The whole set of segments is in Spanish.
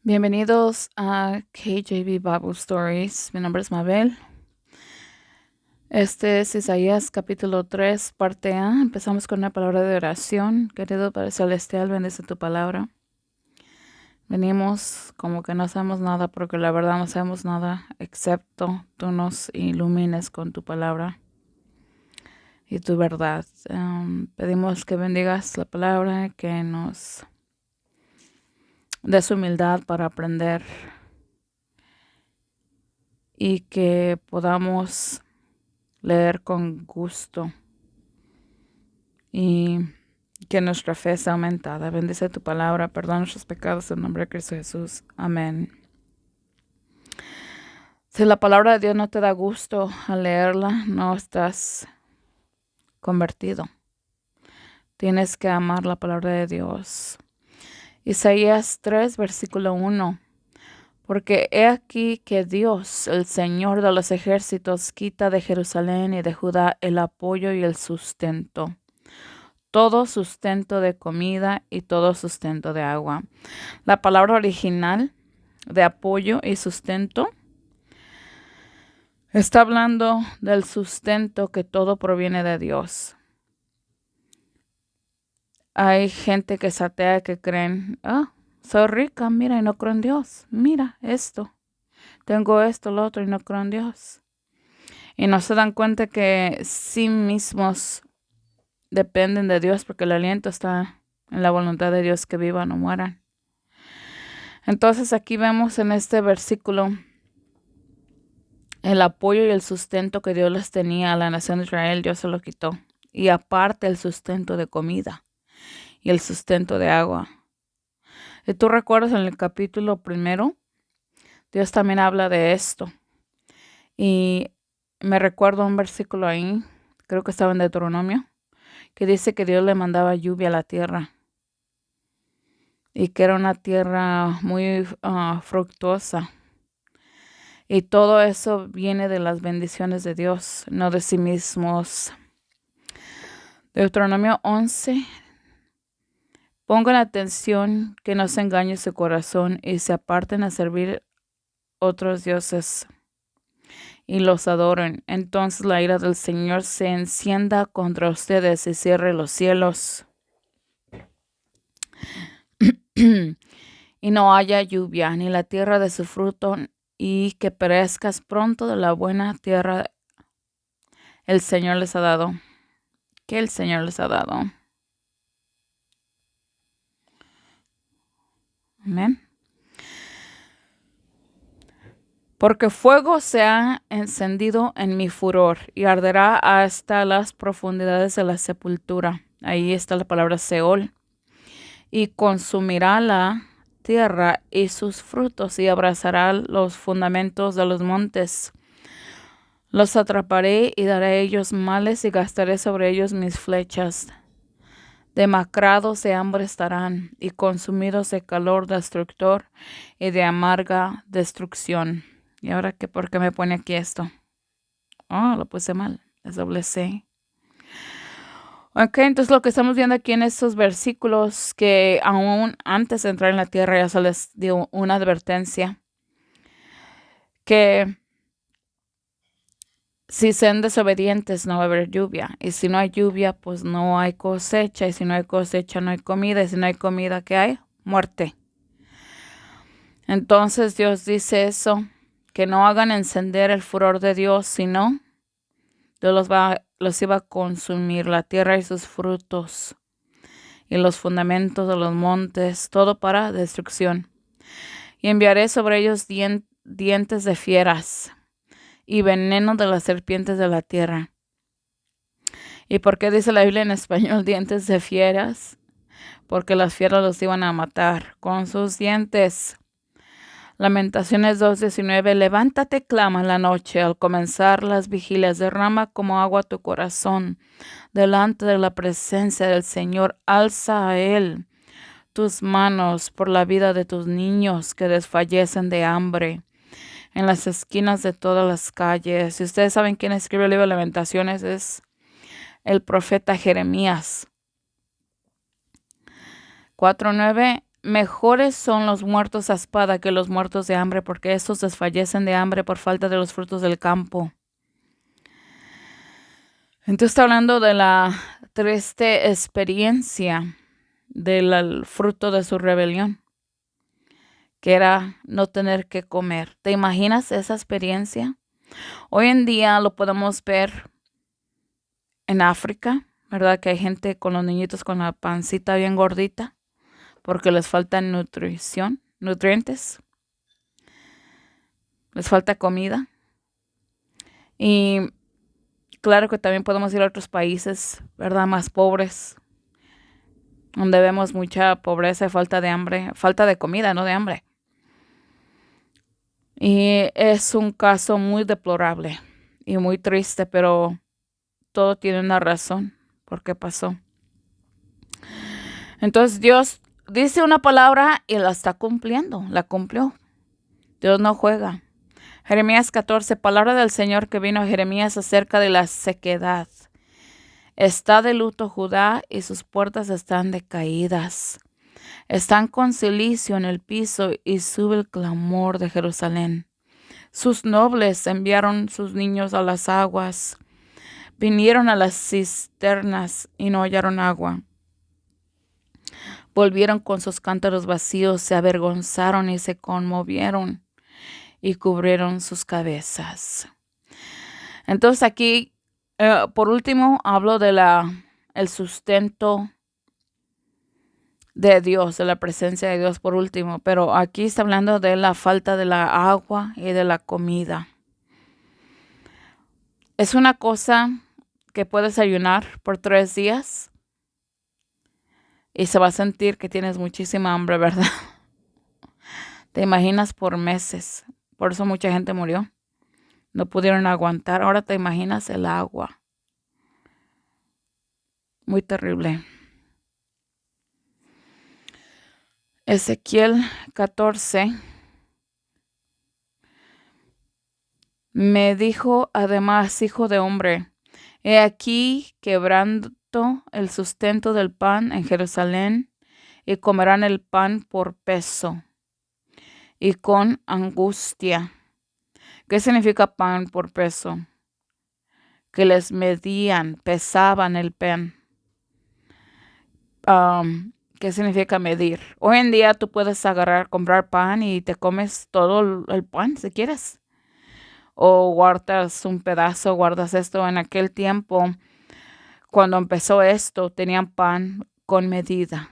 Bienvenidos a KJV Bible Stories. Mi nombre es Mabel. Este es Isaías capítulo 3, parte A. Empezamos con una palabra de oración. Querido Padre Celestial, bendice tu palabra. Venimos como que no sabemos nada porque la verdad no sabemos nada excepto tú nos ilumines con tu palabra y tu verdad. Pedimos que bendigas la palabra, que nos des humildad para aprender y que podamos leer con gusto y que nuestra fe sea aumentada. Bendice tu palabra, perdona nuestros pecados en nombre de Cristo Jesús. Amén. Si la palabra de Dios no te da gusto al leerla, no estás convertido. Tienes que amar la palabra de Dios. Isaías 3, versículo 1. Porque he aquí que Dios, el Señor de los ejércitos, quita de Jerusalén y de Judá el apoyo y el sustento, todo sustento de comida y todo sustento de agua. La palabra original de apoyo y sustento está hablando del sustento, que todo proviene de Dios. Hay gente que es atea, que creen, soy rica, mira, y no creo en Dios. Mira esto, tengo esto, lo otro, y no creo en Dios. Y no se dan cuenta que sí mismos dependen de Dios, porque el aliento está en la voluntad de Dios, que vivan o mueran. Entonces aquí vemos en este versículo el apoyo y el sustento que Dios les tenía a la nación de Israel. Dios se lo quitó. Y aparte el sustento de comida y el sustento de agua. Si tú recuerdas, en el capítulo 1, Dios también habla de esto. Y me recuerdo un versículo ahí, creo que estaba en Deuteronomio, que dice que Dios le mandaba lluvia a la tierra. Y que era una tierra muy fructuosa. Y todo eso viene de las bendiciones de Dios, no de sí mismos. Deuteronomio 11. Pongan atención, que no se engañe su corazón y se aparten a servir otros dioses y los adoren. Entonces la ira del Señor se encienda contra ustedes y cierre los cielos y no haya lluvia, ni la tierra de su fruto, y que perezcas pronto de la buena tierra el Señor les ha dado. Que el Señor les ha dado. Amén. Porque fuego se ha encendido en mi furor y arderá hasta las profundidades de la sepultura. Ahí está la palabra Seol. Y consumirá la tierra y sus frutos y abrazará los fundamentos de los montes. Los atraparé y daré a ellos males y gastaré sobre ellos mis flechas. Demacrados de hambre estarán y consumidos de calor destructor y de amarga destrucción. ¿Y ahora qué? ¿Por qué me pone aquí esto? Lo puse mal. Es doble C. Ok, entonces lo que estamos viendo aquí en estos versículos, que aún antes de entrar en la tierra ya se les dio una advertencia, que si sean desobedientes no va a haber lluvia, y si no hay lluvia pues no hay cosecha, y si no hay cosecha no hay comida, y si no hay comida, ¿qué hay? Muerte. Entonces Dios dice eso, que no hagan encender el furor de Dios, sino Dios los iba a consumir, la tierra y sus frutos, y los fundamentos de los montes, todo para destrucción. Y enviaré sobre ellos dientes de fieras y veneno de las serpientes de la tierra. ¿Y por qué dice la Biblia en español dientes de fieras? Porque las fieras los iban a matar con sus dientes. Lamentaciones 2:19. Levántate, clama en la noche, al comenzar las vigilias, derrama como agua tu corazón delante de la presencia del Señor. Alza a Él tus manos por la vida de tus niños que desfallecen de hambre en las esquinas de todas las calles. Si ustedes saben quién escribe el libro de Lamentaciones, es el profeta Jeremías. 4:9. mejores son los muertos a espada que los muertos de hambre, porque estos desfallecen de hambre por falta de los frutos del campo. Entonces está hablando de la triste experiencia del fruto de su rebelión, que era no tener que comer. ¿Te imaginas esa experiencia? Hoy en día lo podemos ver en África, ¿verdad? Que hay gente con los niñitos con la pancita bien gordita porque les falta nutrientes, les falta comida. Y claro que también podemos ir a otros países, ¿verdad? Más pobres, donde vemos mucha pobreza y falta de hambre, falta de comida, no de hambre. Y es un caso muy deplorable y muy triste, pero todo tiene una razón por qué pasó. Entonces Dios dice una palabra y la está cumpliendo, la cumplió. Dios no juega. Jeremías 14, palabra del Señor que vino a Jeremías acerca de la sequedad. Está de luto Judá y sus puertas están decaídas. Están con cilicio en el piso y sube el clamor de Jerusalén. Sus nobles enviaron sus niños a las aguas. Vinieron a las cisternas y no hallaron agua. Volvieron con sus cántaros vacíos, se avergonzaron y se conmovieron y cubrieron sus cabezas. Entonces aquí, por último, hablo de el sustento de Dios, de la presencia de Dios por último, pero aquí está hablando de la falta de la agua y de la comida. Es una cosa que puedes ayunar por 3 días y se va a sentir que tienes muchísima hambre, ¿verdad? Te imaginas por meses. Por eso mucha gente murió. No pudieron aguantar. Ahora te imaginas el agua. Muy terrible. Ezequiel 14. Me dijo además, hijo de hombre, he aquí quebrando el sustento del pan en Jerusalén, y comerán el pan por peso y con angustia. ¿Qué significa pan por peso? Que les medían, pesaban el pan. ¿Qué significa medir? Hoy en día tú puedes comprar pan y te comes todo el pan si quieres. O guardas un pedazo, guardas esto. En aquel tiempo, cuando empezó esto, tenían pan con medida,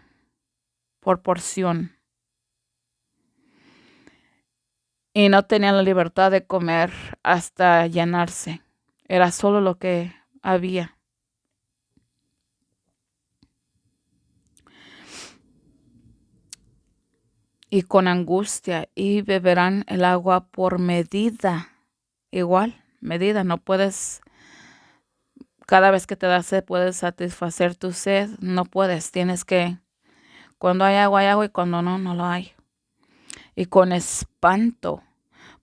por porción. Y no tenían la libertad de comer hasta llenarse. Era solo lo que había. Y con angustia, y beberán el agua por medida. Igual, medida, no puedes, cada vez que te da sed, puedes satisfacer tu sed, no puedes, tienes que, cuando hay agua y cuando no, no lo hay. Y con espanto,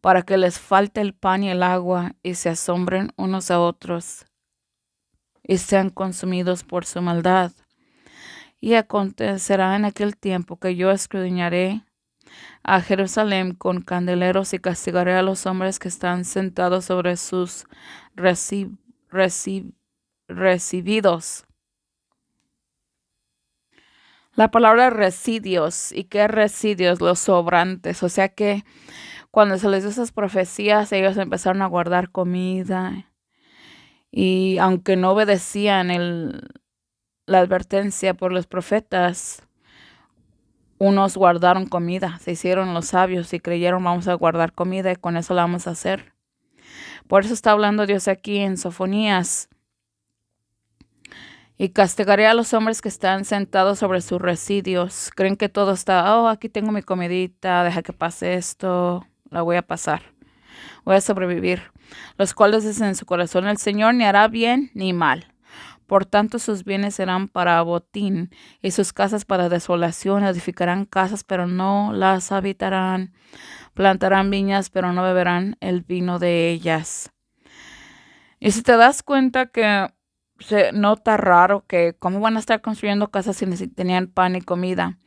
para que les falte el pan y el agua, y se asombren unos a otros, y sean consumidos por su maldad. Y acontecerá en aquel tiempo que yo escudriñaré a Jerusalén con candeleros y castigaré a los hombres que están sentados sobre sus recibidos. La palabra residios, ¿y qué residios? Los sobrantes. O sea que cuando se les dio esas profecías, ellos empezaron a guardar comida. Y aunque no obedecían la advertencia por los profetas, unos guardaron comida, se hicieron los sabios y creyeron vamos a guardar comida y con eso la vamos a hacer. Por eso está hablando Dios aquí en Sofonías. Y castigaré a los hombres que están sentados sobre sus residios. Creen que todo está, aquí tengo mi comidita, deja que pase esto, la voy a pasar. Voy a sobrevivir. Los cuales dicen en su corazón, el Señor ni hará bien ni mal. Por tanto, sus bienes serán para botín y sus casas para desolación. Edificarán casas, pero no las habitarán. Plantarán viñas, pero no beberán el vino de ellas. Y si te das cuenta que se nota raro que cómo van a estar construyendo casas si ni tenían pan y comida.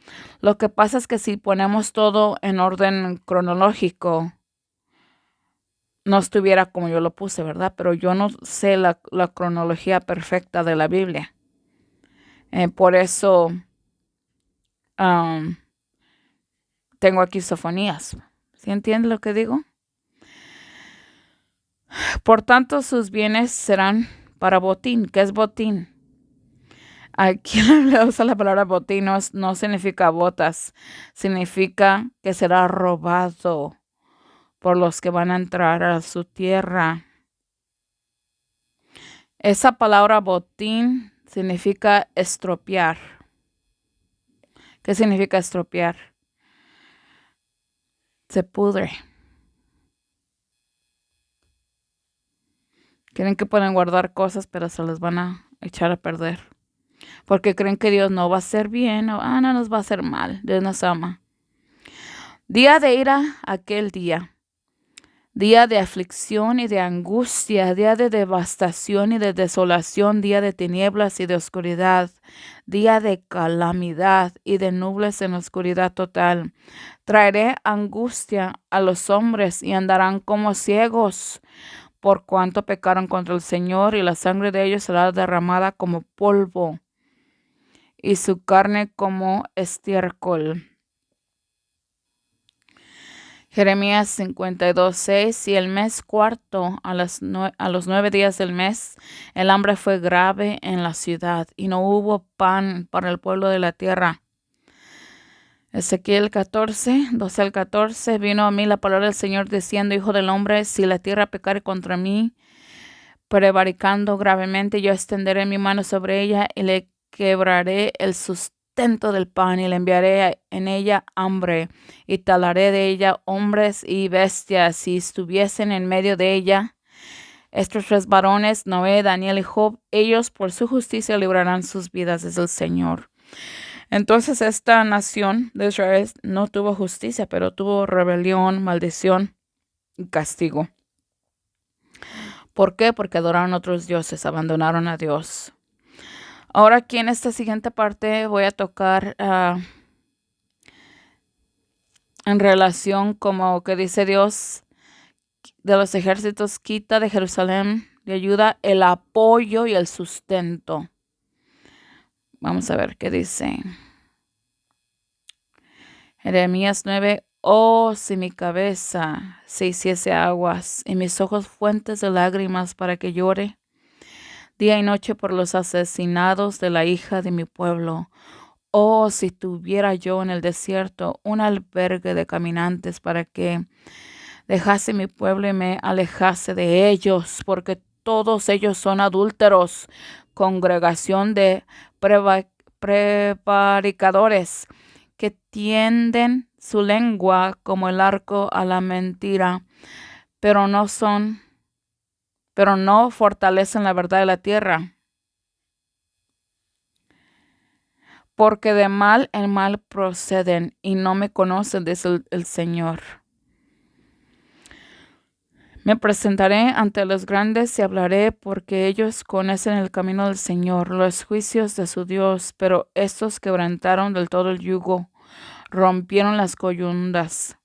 Lo que pasa es que si ponemos todo en orden cronológico, no estuviera como yo lo puse, ¿verdad? Pero yo no sé la cronología perfecta de la Biblia. Por eso tengo aquí Sofonías. ¿Sí entiendes lo que digo? Por tanto, sus bienes serán para botín. ¿Qué es botín? Aquí le usa la palabra botín, no significa botas, significa que será robado por los que van a entrar a su tierra. Esa palabra botín significa estropear. ¿Qué significa estropear? Se pudre. Creen que pueden guardar cosas, pero se las van a echar a perder. Porque creen que Dios no va a hacer bien o no nos va a hacer mal. Dios nos ama. Día de ira, aquel día. Día de aflicción y de angustia, día de devastación y de desolación, día de tinieblas y de oscuridad, día de calamidad y de nubes en oscuridad total. Traeré angustia a los hombres y andarán como ciegos, por cuanto pecaron contra el Señor, y la sangre de ellos será derramada como polvo, y su carne como estiércol. Jeremías 52:6. Y el mes cuarto, a los 9 días del mes, el hambre fue grave en la ciudad, y no hubo pan para el pueblo de la tierra. Ezequiel 14:12-14. Vino a mí la palabra del Señor diciendo: Hijo del hombre, si la tierra pecare contra mí, prevaricando gravemente, yo extenderé mi mano sobre ella y le quebraré el sustento del pan, y le enviaré en ella hambre, y talaré de ella hombres y bestias, si estuviesen en medio de ella estos 3 varones, Noé, Daniel y Job, ellos por su justicia librarán sus vidas, es el Señor. Entonces esta nación de Israel no tuvo justicia, pero tuvo rebelión, maldición y castigo. ¿Por qué? Porque adoraron a otros dioses, abandonaron a Dios. Ahora aquí en esta siguiente parte voy a tocar en relación como que dice Dios de los ejércitos, quita de Jerusalén de ayuda el apoyo y el sustento. Vamos a ver qué dice. Jeremías 9. Oh, si mi cabeza se hiciese aguas y mis ojos fuentes de lágrimas para que llore día y noche por los asesinados de la hija de mi pueblo. Oh, si tuviera yo en el desierto un albergue de caminantes para que dejase mi pueblo y me alejase de ellos, porque todos ellos son adúlteros, congregación de prevaricadores, que tienden su lengua como el arco a la mentira, pero no fortalecen la verdad de la tierra. Porque de mal en mal proceden y no me conocen, dice el Señor. Me presentaré ante los grandes y hablaré, porque ellos conocen el camino del Señor, los juicios de su Dios, pero estos quebrantaron del todo el yugo, rompieron las coyundas.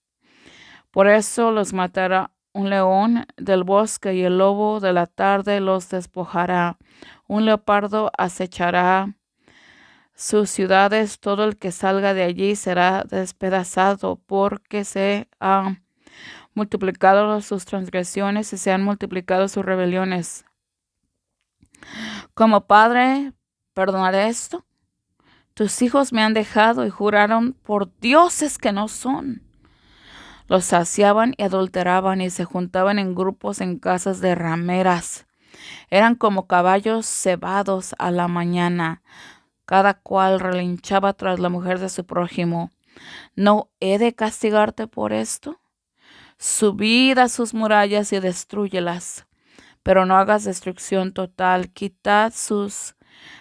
Por eso los matará un león del bosque, y el lobo de la tarde los despojará. Un leopardo acechará sus ciudades, todo el que salga de allí será despedazado, porque se han multiplicado sus transgresiones y se han multiplicado sus rebeliones. Como padre, perdonaré esto. Tus hijos me han dejado y juraron por dioses que no son. Los saciaban y adulteraban y se juntaban en grupos en casas de rameras. Eran como caballos cebados a la mañana. Cada cual relinchaba tras la mujer de su prójimo. ¿No he de castigarte por esto? Subid a sus murallas y destrúyelas, pero no hagas destrucción total. Quitad sus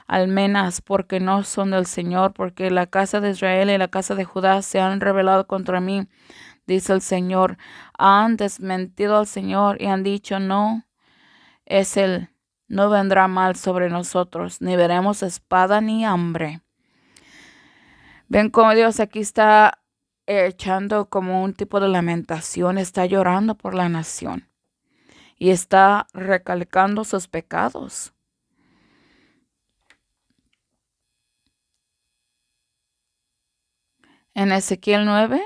almenas, porque no son del Señor, porque la casa de Israel y la casa de Judá se han rebelado contra mí, dice el Señor. Han desmentido al Señor y han dicho, no es Él. no vendrá mal sobre nosotros, ni veremos espada ni hambre. Ven cómo Dios aquí está echando como un tipo de lamentación, está llorando por la nación y está recalcando sus pecados. En Ezequiel 9,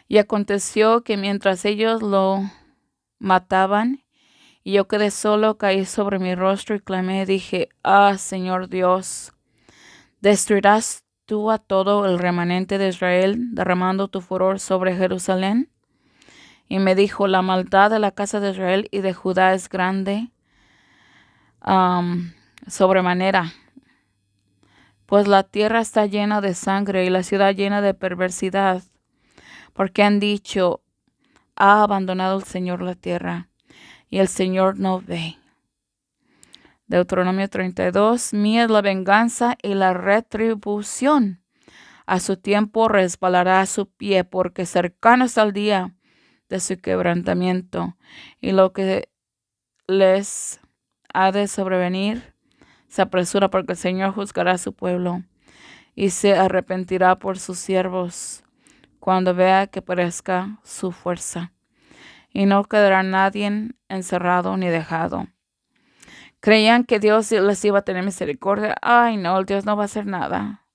y aconteció que mientras ellos lo mataban, y yo quedé solo, caí sobre mi rostro y clamé, dije, Señor Dios, ¿destruirás tú a todo el remanente de Israel, derramando tu furor sobre Jerusalén? Y me dijo, la maldad de la casa de Israel y de Judá es grande sobremanera, pues la tierra está llena de sangre y la ciudad llena de perversidad, porque han dicho, ha abandonado el Señor la tierra, y el Señor no ve. Deuteronomio 32, mía es la venganza y la retribución. A su tiempo resbalará su pie, porque cercano está el día de su quebrantamiento, y lo que les ha de sobrevenir se apresura, porque el Señor juzgará a su pueblo y se arrepentirá por sus siervos cuando vea que perezca su fuerza, y no quedará nadie encerrado ni dejado. Creían que Dios les iba a tener misericordia. Ay, no, Dios no va a hacer nada.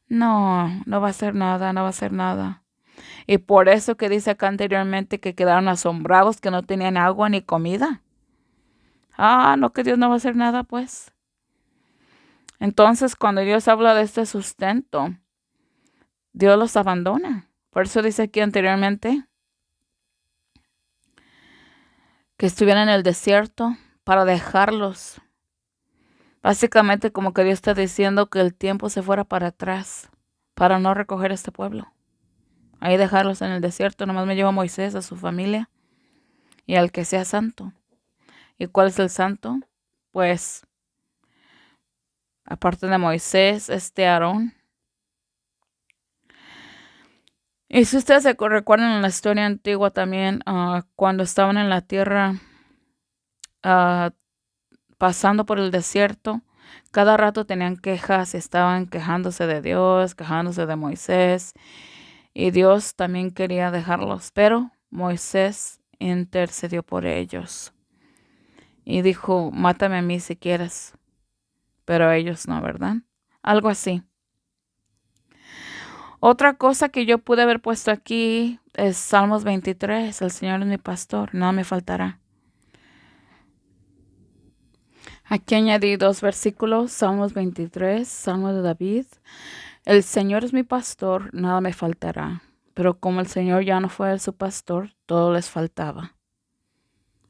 No, no va a hacer nada, no va a hacer nada. Y por eso que dice acá anteriormente que quedaron asombrados, que no tenían agua ni comida. No, que Dios no va a hacer nada, pues. Entonces, cuando Dios habla de este sustento, Dios los abandona. Por eso dice aquí anteriormente que estuvieran en el desierto para dejarlos. Básicamente como que Dios está diciendo que el tiempo se fuera para atrás para no recoger a este pueblo. Ahí dejarlos en el desierto. Nomás me llevo a Moisés, a su familia y al que sea santo. ¿Y cuál es el santo? Pues, aparte de Moisés, Aarón. Y si ustedes se recuerdan en la historia antigua también, cuando estaban en la tierra, pasando por el desierto, cada rato tenían quejas, estaban quejándose de Dios, quejándose de Moisés, y Dios también quería dejarlos, pero Moisés intercedió por ellos y dijo, mátame a mí si quieres, pero a ellos no, ¿verdad? Algo así. Otra cosa que yo pude haber puesto aquí es Salmos 23, el Señor es mi pastor, nada me faltará. Aquí añadí 2 versículos, Salmos 23, Salmo de David. El Señor es mi pastor, nada me faltará. Pero como el Señor ya no fue su pastor, todo les faltaba.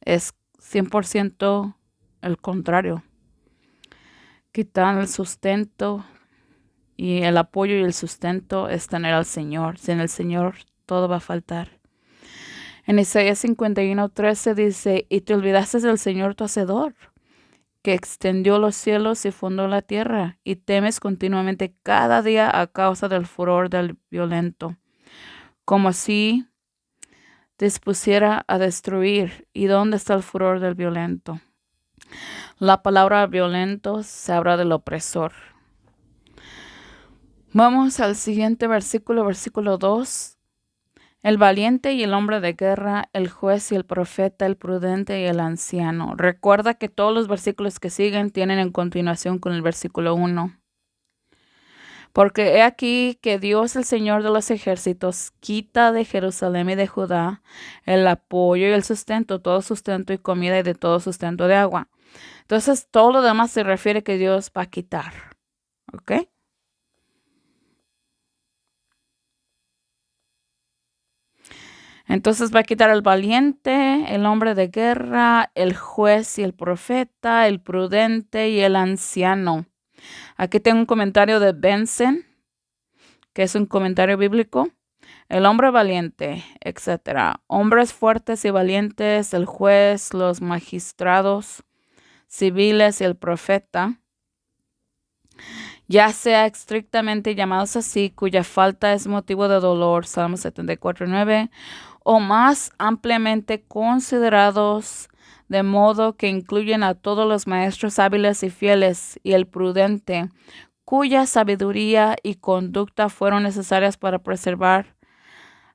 Es 100% el contrario. Quitar el sustento y el apoyo y el sustento es tener al Señor. Sin el Señor todo va a faltar. En Isaías 51:13 dice, y te olvidaste del Señor tu Hacedor, que extendió los cielos y fundó la tierra, y temes continuamente cada día a causa del furor del violento, como si dispusiera a destruir. ¿Y dónde está el furor del violento? La palabra violento se habla del opresor. Vamos al siguiente versículo, versículo 2. El valiente y el hombre de guerra, el juez y el profeta, el prudente y el anciano. Recuerda que todos los versículos que siguen tienen en continuación con el versículo 1. Porque he aquí que Dios, el Señor de los ejércitos, quita de Jerusalén y de Judá el apoyo y el sustento, todo sustento y comida y de todo sustento de agua. Entonces, todo lo demás se refiere que Dios va a quitar. ¿Ok? Entonces va a quitar el valiente, el hombre de guerra, el juez y el profeta, el prudente y el anciano. Aquí tengo un comentario de Benson, que es un comentario bíblico. El hombre valiente, etc. Hombres fuertes y valientes, el juez, los magistrados civiles y el profeta, ya sea estrictamente llamados así, cuya falta es motivo de dolor, Salmo 74:9, o más ampliamente considerados de modo que incluyen a todos los maestros hábiles y fieles, y el prudente, cuya sabiduría y conducta fueron necesarias para preservar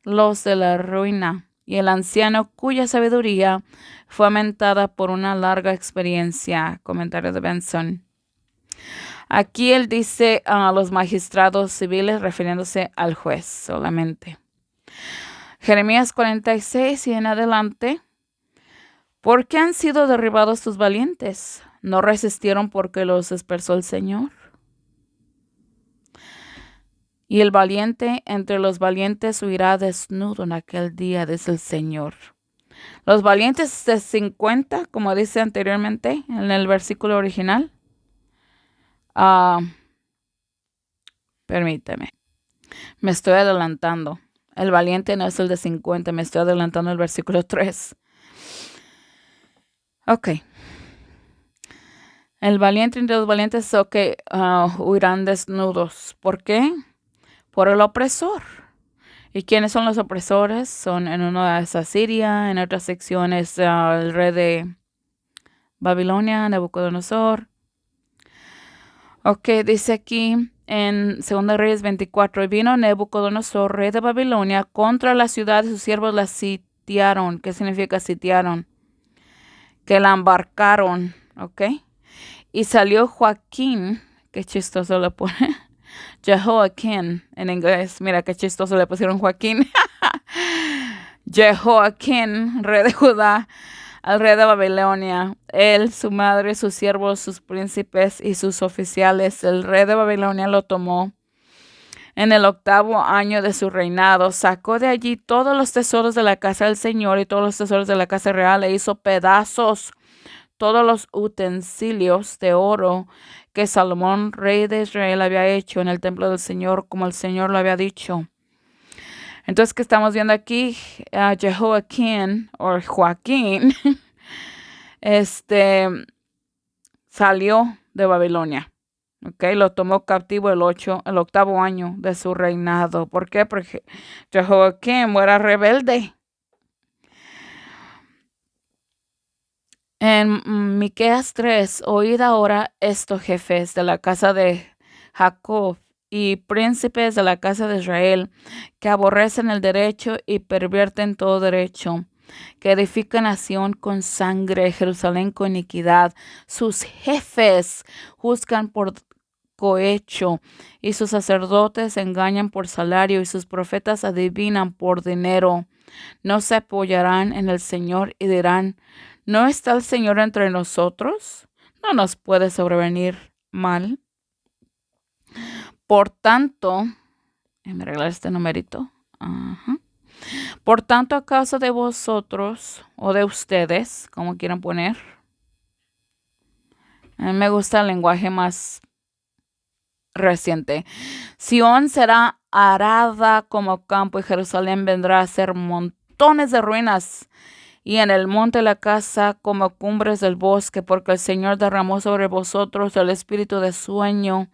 los de la ruina, y el anciano cuya sabiduría fue aumentada por una larga experiencia. Comentario de Benson. Aquí él dice a los magistrados civiles refiriéndose al juez solamente. Jeremías 46 y en adelante. ¿Por qué han sido derribados tus valientes? ¿No resistieron porque los dispersó el Señor? Y el valiente entre los valientes huirá desnudo en aquel día, dice el Señor. Los valientes de 50, como dice anteriormente en el versículo original. Permíteme. Me estoy adelantando. El valiente no es el de 50, me estoy adelantando el versículo 3. Ok. El valiente entre los valientes, huirán desnudos. ¿Por qué? Por el opresor. ¿Y quiénes son los opresores? Son en una es Asiria, en otras secciones el rey de Babilonia, Nabucodonosor. Ok, dice aquí en 2 Reyes 24, y vino Nabucodonosor, rey de Babilonia, contra la ciudad y sus siervos la sitiaron. ¿Qué significa sitiaron? Que la embarcaron, ok. Y salió Joaquín, qué chistoso le pone, Jehoiakim en inglés, mira qué chistoso le pusieron Joaquín. Jehoiakim, rey de Judá, al rey de Babilonia, él, su madre, sus siervos, sus príncipes y sus oficiales. El rey de Babilonia lo tomó en el 8º año de su reinado, sacó de allí todos los tesoros de la casa del Señor y todos los tesoros de la casa real, e hizo pedazos todos los utensilios de oro que Salomón, rey de Israel, había hecho en el templo del Señor, como el Señor lo había dicho. Entonces, ¿qué estamos viendo aquí? Jehoiakim, o Joaquín, salió de Babilonia. Okay, lo tomó cautivo el 8º año de su reinado. ¿Por qué? Porque Jehoiakim era rebelde. En Miqueas 3, oíd ahora esto, jefes de la casa de Jacob y príncipes de la casa de Israel, que aborrecen el derecho y pervierten todo derecho, que edifican a Sión con sangre, Jerusalén con iniquidad. Sus jefes juzgan por cohecho, y sus sacerdotes engañan por salario, y sus profetas adivinan por dinero. No se apoyarán en el Señor y dirán, ¿no está el Señor entre nosotros? No nos puede sobrevenir mal. Por tanto, déjame arreglar este numerito. Por tanto, a causa de vosotros o de ustedes, como quieran poner. A mí me gusta el lenguaje más reciente. Sión será arada como campo y Jerusalén vendrá a ser montones de ruinas, y en el monte la casa como cumbres del bosque, porque el Señor derramó sobre vosotros el espíritu de sueño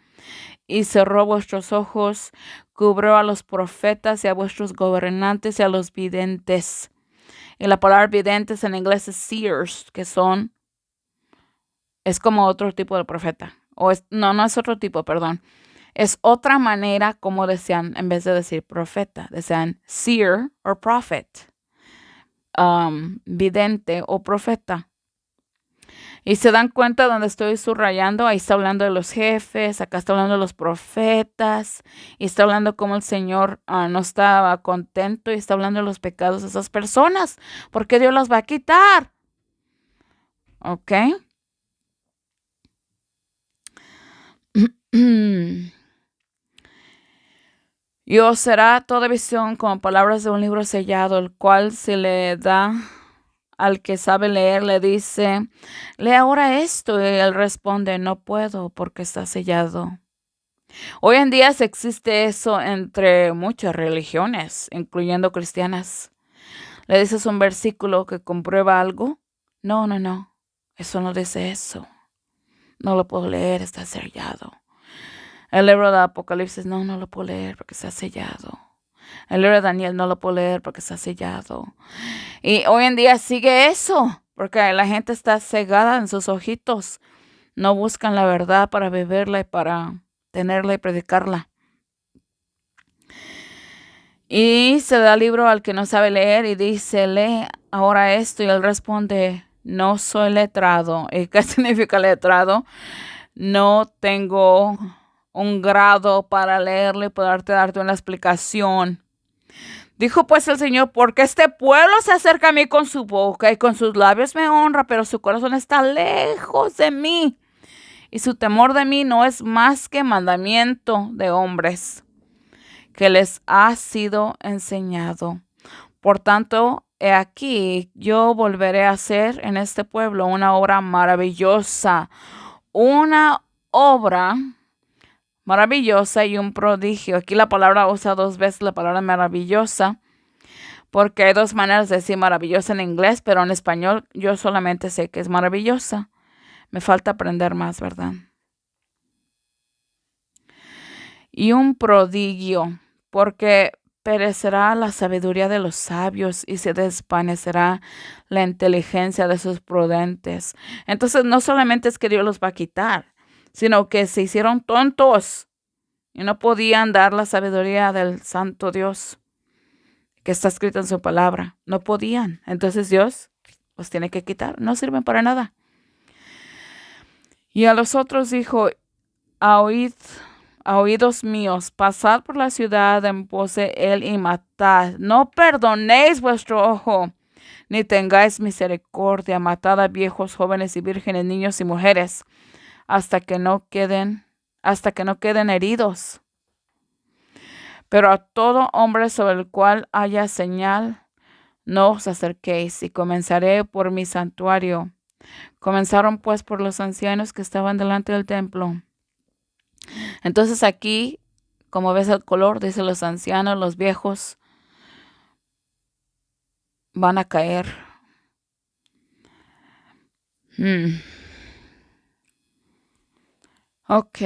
y cerró vuestros ojos, cubrió a los profetas y a vuestros gobernantes y a los videntes. Y la palabra videntes en inglés es seers, que es como otro tipo de profeta. No es otro tipo, perdón. Es otra manera como decían, en vez de decir profeta, decían seer o prophet. Vidente o profeta. Y se dan cuenta donde estoy subrayando, ahí está hablando de los jefes, acá está hablando de los profetas, y está hablando cómo el Señor no estaba contento, y está hablando de los pecados de esas personas, porque Dios los va a quitar. ¿Ok? Y os será toda visión como palabras de un libro sellado, el cual se le da al que sabe leer, le dice, lee ahora esto, y él responde, no puedo porque está sellado. Hoy en día existe eso entre muchas religiones, incluyendo cristianas. Le dices un versículo que comprueba algo. No, eso no dice eso. No lo puedo leer, está sellado. El libro de Apocalipsis, no lo puedo leer porque está sellado. El libro de Daniel no lo puedo leer porque está sellado. Y hoy en día sigue eso. porque la gente está cegada en sus ojitos. No buscan la verdad para vivirla y para tenerla y predicarla. Y se da libro al que no sabe leer y dice, lee ahora esto. Y él responde, no soy letrado. ¿Y qué significa letrado? No tengo un grado para leerlo y poderte darte una explicación. Dijo pues el Señor, porque este pueblo se acerca a mí con su boca y con sus labios me honra, pero su corazón está lejos de mí. Y su temor de mí no es más que mandamiento de hombres que les ha sido enseñado. Por tanto, he aquí, yo volveré a hacer en este pueblo una obra maravillosa, una obra maravillosa y un prodigio. Aquí la palabra usa 2 veces la palabra maravillosa, porque hay 2 maneras de decir maravillosa en inglés, pero en español yo solamente sé que es maravillosa. Me falta aprender más, ¿verdad? Y un prodigio, porque perecerá la sabiduría de los sabios y se desvanecerá la inteligencia de sus prudentes. Entonces no solamente es que Dios los va a quitar, sino que se hicieron tontos y no podían dar la sabiduría del santo Dios que está escrito en su palabra. No podían. Entonces Dios los tiene que quitar. No sirven para nada. Y a los otros dijo, a oídos míos, pasad por la ciudad en pos de él y matad. No perdonéis vuestro ojo, ni tengáis misericordia. Matad a viejos, jóvenes y vírgenes, niños y mujeres, hasta que no queden heridos. Pero a todo hombre sobre el cual haya señal, no os acerquéis, y comenzaré por mi santuario. Comenzaron pues por los ancianos que estaban delante del templo. Entonces aquí, como ves el color, dice los ancianos, los viejos van a caer. Ok.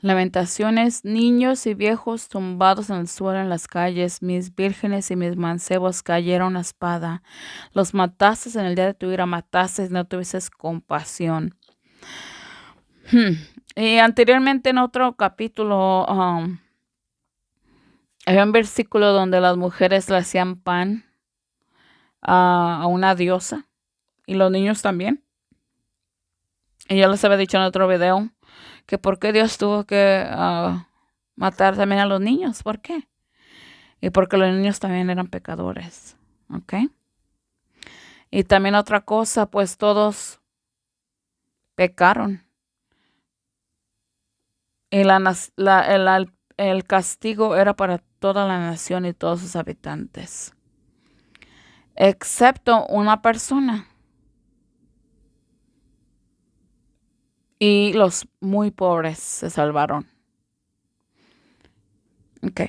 Lamentaciones, niños y viejos tumbados en el suelo en las calles, mis vírgenes y mis mancebos cayeron a espada. Los mataste en el día de tu ira, mataste, no tuvieses compasión. Y anteriormente en otro capítulo había un versículo donde las mujeres le hacían pan a una diosa y los niños también. Y yo les había dicho en otro video que por qué Dios tuvo que matar también a los niños. ¿Por qué? Y porque los niños también eran pecadores. ¿Ok? Y también otra cosa, pues todos pecaron. Y el castigo era para toda la nación y todos sus habitantes. Excepto una persona. Y los muy pobres se salvaron. Ok.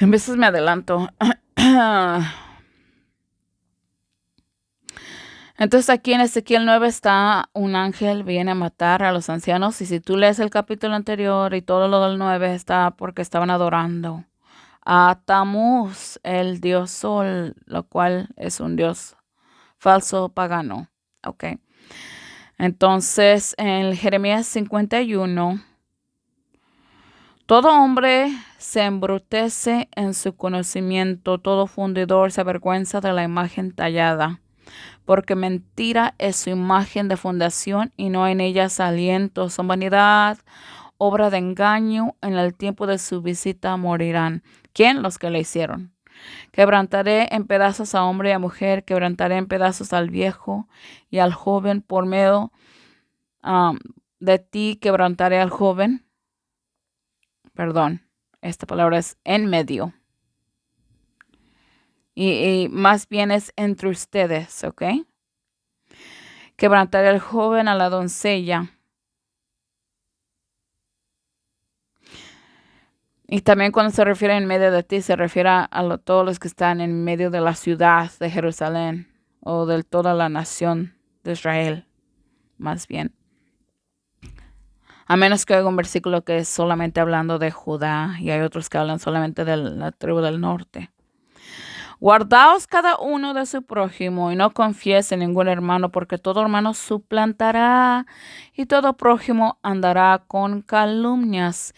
En veces me adelanto. Entonces aquí en Ezequiel 9 está un ángel, viene a matar a los ancianos. Y si tú lees el capítulo anterior y todo lo del 9 está porque estaban adorando a Tamuz, el dios sol, lo cual es un dios falso pagano. Ok. Entonces en Jeremías 51, todo hombre se embrutece en su conocimiento, todo fundidor se avergüenza de la imagen tallada, porque mentira es su imagen de fundación y no en ella aliento, son vanidad, obra de engaño, en el tiempo de su visita morirán. ¿Quién? Los que le hicieron. Quebrantaré en pedazos a hombre y a mujer, quebrantaré en pedazos al viejo y al joven, por medio de ti quebrantaré al joven. Perdón, esta palabra es en medio. Y más bien es entre ustedes, ¿ok? Quebrantaré al joven, a la doncella. Y también cuando se refiere en medio de ti, se refiere a todos los que están en medio de la ciudad de Jerusalén o de toda la nación de Israel, más bien. A menos que haya un versículo que es solamente hablando de Judá y hay otros que hablan solamente de la tribu del norte. Guardaos cada uno de su prójimo y no confiese en ningún hermano, porque todo hermano suplantará y todo prójimo andará con calumnias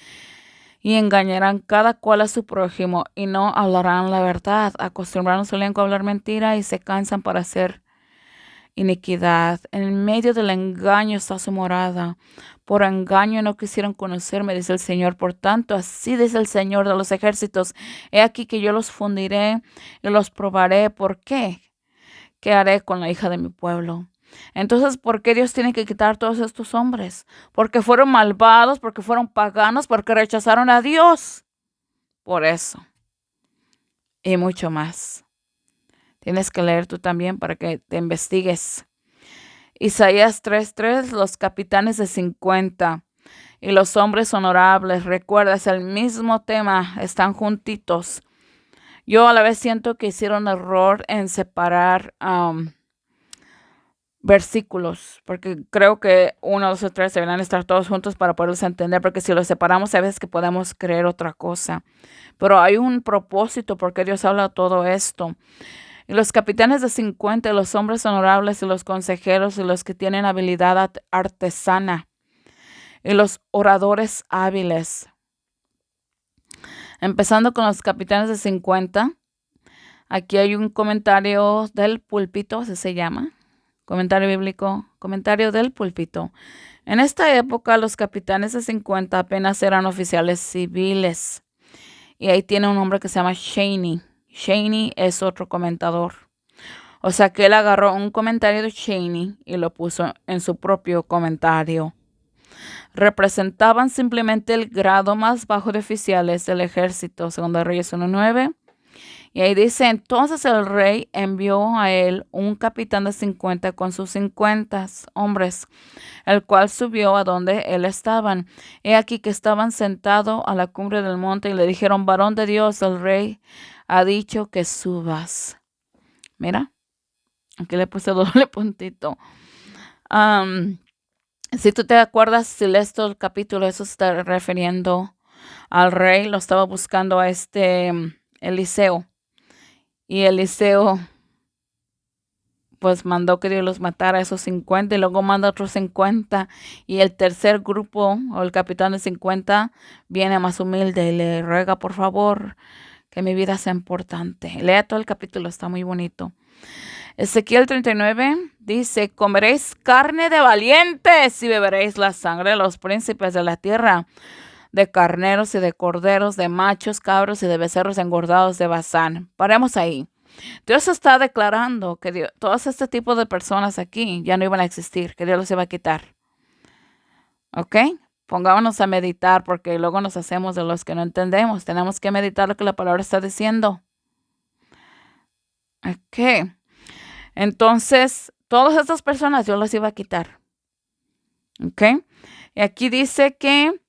y engañarán cada cual a su prójimo y no hablarán la verdad. Acostumbraron su lengua a hablar mentira y se cansan para hacer iniquidad. En medio del engaño está su morada. Por engaño no quisieron conocerme, dice el Señor. Por tanto, así dice el Señor de los ejércitos. He aquí que yo los fundiré y los probaré. ¿Por qué? ¿Qué haré con la hija de mi pueblo? Entonces, ¿por qué Dios tiene que quitar todos estos hombres? Porque fueron malvados, porque fueron paganos, porque rechazaron a Dios. Por eso. Y mucho más. Tienes que leer tú también para que te investigues. Isaías 3:3, los capitanes de 50 y los hombres honorables. Recuerda, es el mismo tema, están juntitos. Yo a la vez siento que hicieron error en separar versículos, porque creo que 1, 2 o 3 deberían estar todos juntos para poderlos entender, porque si los separamos a veces que podemos creer otra cosa. Pero hay un propósito porque Dios habla todo esto. Y los capitanes de 50, los hombres honorables y los consejeros y los que tienen habilidad artesana y los oradores hábiles. Empezando con los capitanes de 50, aquí hay un comentario del púlpito, así se llama. Comentario bíblico, comentario del púlpito. En esta época los capitanes de 50 apenas eran oficiales civiles. Y ahí tiene un hombre que se llama Cheney. Cheney es otro comentador. O sea que él agarró un comentario de Cheney y lo puso en su propio comentario. Representaban simplemente el grado más bajo de oficiales del ejército, según Reyes 1:9. Y ahí dice, entonces el rey envió a él un capitán de 50 con sus 50 hombres, el cual subió a donde él estaban. He aquí que estaban sentados a la cumbre del monte y le dijeron, varón de Dios, el rey ha dicho que subas. Mira, aquí le puse doble puntito. Si tú te acuerdas, si lees todo el capítulo, eso se está refiriendo al rey, lo estaba buscando a Eliseo. Y Eliseo, pues mandó que Dios los matara a esos 50 y luego manda otros 50. Y el tercer grupo, o el capitán de 50, viene más humilde y le ruega, por favor, que mi vida sea importante. Lea todo el capítulo, está muy bonito. Ezequiel 39 dice, comeréis carne de valientes y beberéis la sangre de los príncipes de la tierra, de carneros y de corderos, de machos, cabros y de becerros engordados de Basán. Paremos ahí. Dios está declarando que todos este tipo de personas aquí ya no iban a existir, que Dios los iba a quitar. ¿Ok? Pongámonos a meditar porque luego nos hacemos de los que no entendemos. Tenemos que meditar lo que la palabra está diciendo. Ok. Entonces, todas estas personas Dios las iba a quitar. ¿Ok? Y aquí dice que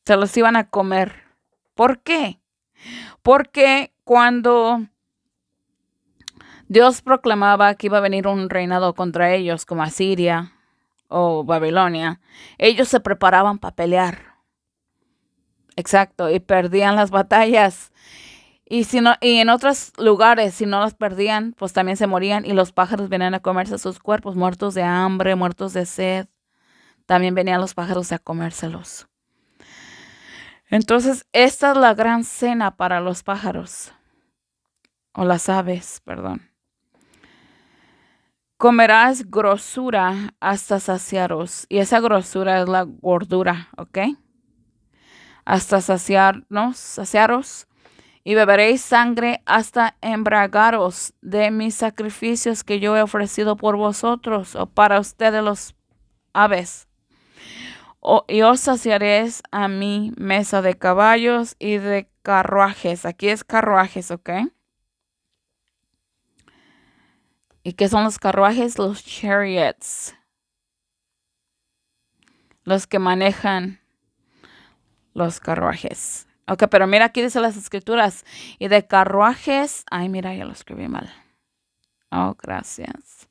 se los iban a comer. ¿Por qué? Porque cuando Dios proclamaba que iba a venir un reinado contra ellos, como Asiria o Babilonia, ellos se preparaban para pelear. Exacto, y perdían las batallas. Y en otros lugares, si no las perdían, pues también se morían y los pájaros venían a comerse sus cuerpos, muertos de hambre, muertos de sed. También venían los pájaros a comérselos. Entonces, esta es la gran cena para los pájaros, o las aves, perdón. Comerás grosura hasta saciaros, y esa grosura es la gordura, ¿ok? Hasta saciaros, y beberéis sangre hasta embriagaros de mis sacrificios que yo he ofrecido por vosotros, o para ustedes los aves. Y os saciaréis a mi mesa de caballos y de carruajes. Aquí es carruajes, ¿ok? ¿Y qué son los carruajes? Los chariots. Los que manejan los carruajes. Ok, pero mira, aquí dice las escrituras. Y de carruajes. Ay, mira, ya lo escribí mal. Oh, gracias.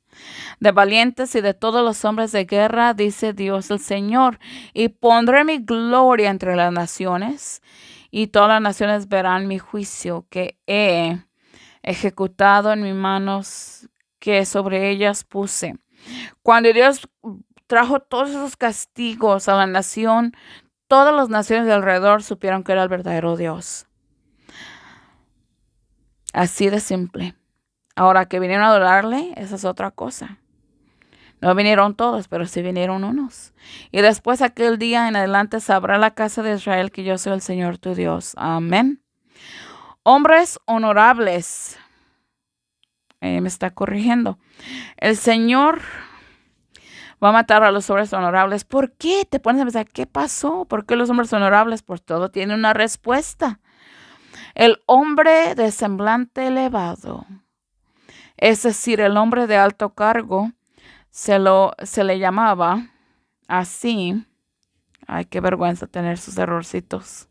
De valientes y de todos los hombres de guerra, dice Dios el Señor, y pondré mi gloria entre las naciones, y todas las naciones verán mi juicio que he ejecutado en mis manos, que sobre ellas puse. Cuando Dios trajo todos esos castigos a la nación, todas las naciones de alrededor supieron que era el verdadero Dios. Así de simple. Ahora que vinieron a adorarle, esa es otra cosa. No vinieron todos, pero sí vinieron unos. Y después aquel día en adelante sabrá la casa de Israel que yo soy el Señor tu Dios. Amén. Hombres honorables. Me está corrigiendo. El Señor va a matar a los hombres honorables. ¿Por qué? Te pones a pensar, ¿qué pasó? ¿Por qué los hombres honorables? Pues todo tiene una respuesta. El hombre de semblante elevado, es decir, el hombre de alto cargo, se le llamaba así. Ay, qué vergüenza tener sus errorcitos.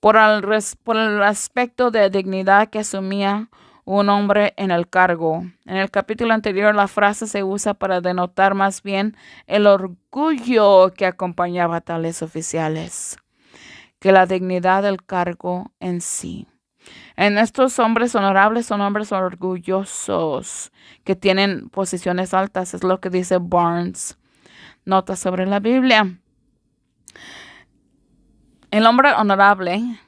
Por el aspecto de dignidad que asumía un hombre en el cargo. En el capítulo anterior la frase se usa para denotar más bien el orgullo que acompañaba a tales oficiales que la dignidad del cargo en sí. En estos hombres honorables son hombres orgullosos que tienen posiciones altas, es lo que dice Barnes. Nota sobre la Biblia. El hombre honorable,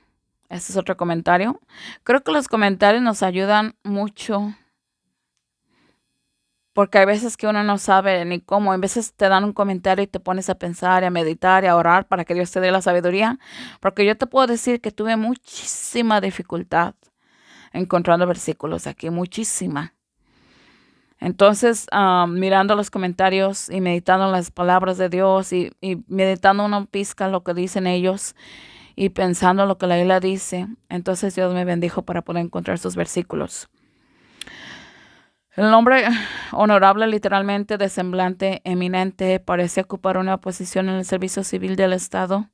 este es otro comentario. Creo que los comentarios nos ayudan mucho porque hay veces que uno no sabe ni cómo. A veces te dan un comentario y te pones a pensar y a meditar y a orar para que Dios te dé la sabiduría. Porque yo te puedo decir que tuve muchísima dificultad encontrando versículos aquí, muchísima. Entonces, mirando los comentarios y meditando en las palabras de Dios y meditando una pizca lo que dicen ellos y pensando lo que la Biblia dice, entonces Dios me bendijo para poder encontrar estos versículos. El hombre honorable, literalmente de semblante eminente, parece ocupar una posición en el servicio civil del Estado,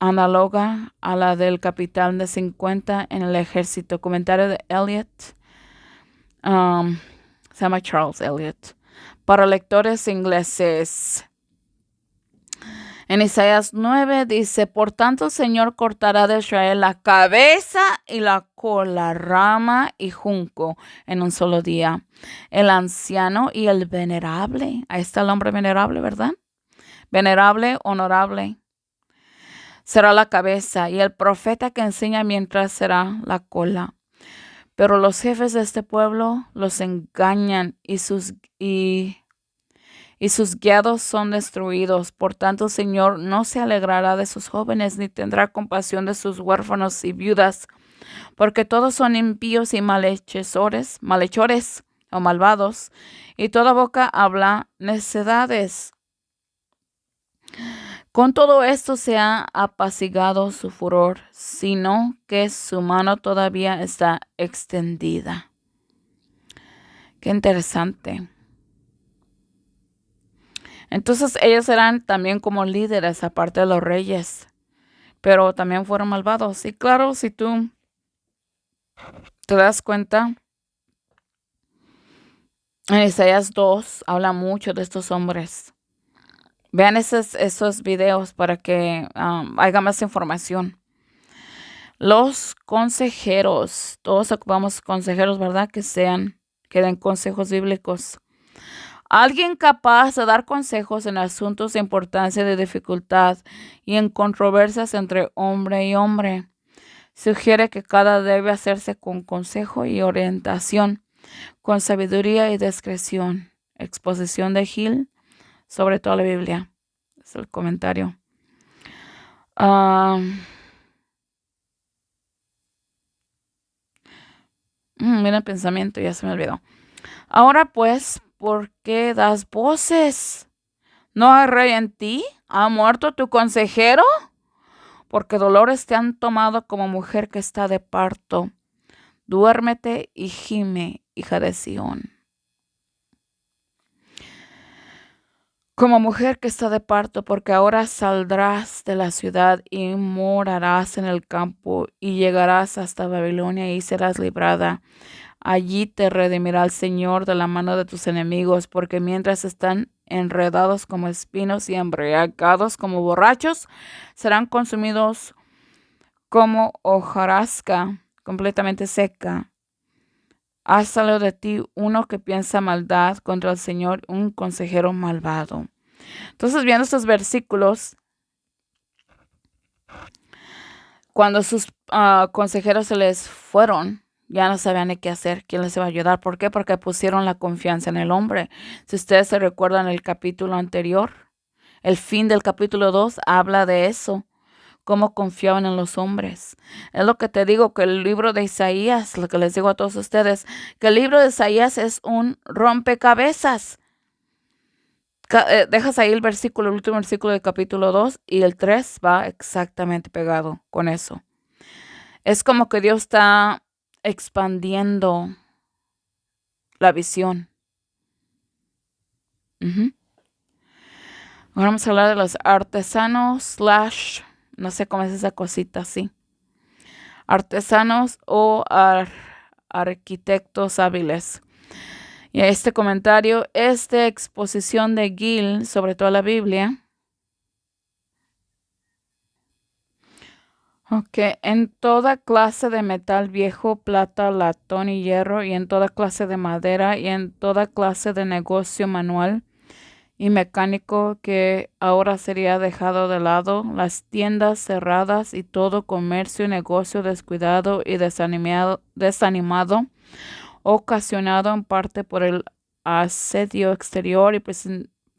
análoga a la del capitán de 50 en el ejército. Comentario de Eliot. Se llama Charles Eliot. Para lectores ingleses. En Isaías 9 dice, por tanto el Señor cortará de Israel la cabeza y la cola, rama y junco en un solo día. El anciano y el venerable. Ahí está el hombre venerable, ¿verdad? Venerable, honorable. Será la cabeza y el profeta que enseña mientras será la cola. Pero los jefes de este pueblo los engañan y sus guiados son destruidos. Por tanto, el Señor no se alegrará de sus jóvenes, ni tendrá compasión de sus huérfanos y viudas, porque todos son impíos y malhechores o malvados, y toda boca habla necedades. Con todo esto se ha apaciguado su furor, sino que su mano todavía está extendida. Qué interesante. Entonces ellos eran también como líderes, aparte de los reyes, pero también fueron malvados. Y claro, si tú te das cuenta, en Isaías 2 habla mucho de estos hombres. Vean esos videos para que haya más información. Los consejeros, todos ocupamos consejeros, ¿verdad? Que den consejos bíblicos. Alguien capaz de dar consejos en asuntos de importancia, de dificultad y en controversias entre hombre y hombre. Sugiere que cada debe hacerse con consejo y orientación, con sabiduría y discreción. Exposición de Hill sobre toda la Biblia. Es el comentario. Mira el pensamiento, ya se me olvidó. Ahora pues, ¿por qué das voces? ¿No hay rey en ti? ¿Ha muerto tu consejero? Porque dolores te han tomado como mujer que está de parto. Duérmete y gime, hija de Sión. Como mujer que está de parto, porque ahora saldrás de la ciudad y morarás en el campo y llegarás hasta Babilonia y serás librada. Allí te redimirá el Señor de la mano de tus enemigos, porque mientras están enredados como espinos y embriagados como borrachos, serán consumidos como hojarasca completamente seca. Ha salido de ti uno que piensa maldad contra el Señor, un consejero malvado. Entonces, viendo estos versículos, cuando sus consejeros se les fueron, ya no sabían ni qué hacer, quién les iba a ayudar. ¿Por qué? Porque pusieron la confianza en el hombre. Si ustedes se recuerdan el capítulo anterior, el fin del capítulo 2 habla de eso, cómo confiaban en los hombres. Es lo que te digo, que el libro de Isaías, lo que les digo a todos ustedes, que el libro de Isaías es un rompecabezas. Dejas ahí el versículo, el último versículo del capítulo 2 y el 3 va exactamente pegado con eso. Es como que Dios está expandiendo la visión. Ahora vamos a hablar de los artesanos / no sé cómo es esa cosita así. Artesanos o arquitectos hábiles. Y este comentario es de exposición de Gill sobre toda la Biblia. Ok, en toda clase de metal viejo, plata, latón y hierro, y en toda clase de madera, y en toda clase de negocio manual y mecánico que ahora sería dejado de lado, las tiendas cerradas y todo comercio y negocio descuidado y desanimado, ocasionado en parte por el asedio exterior y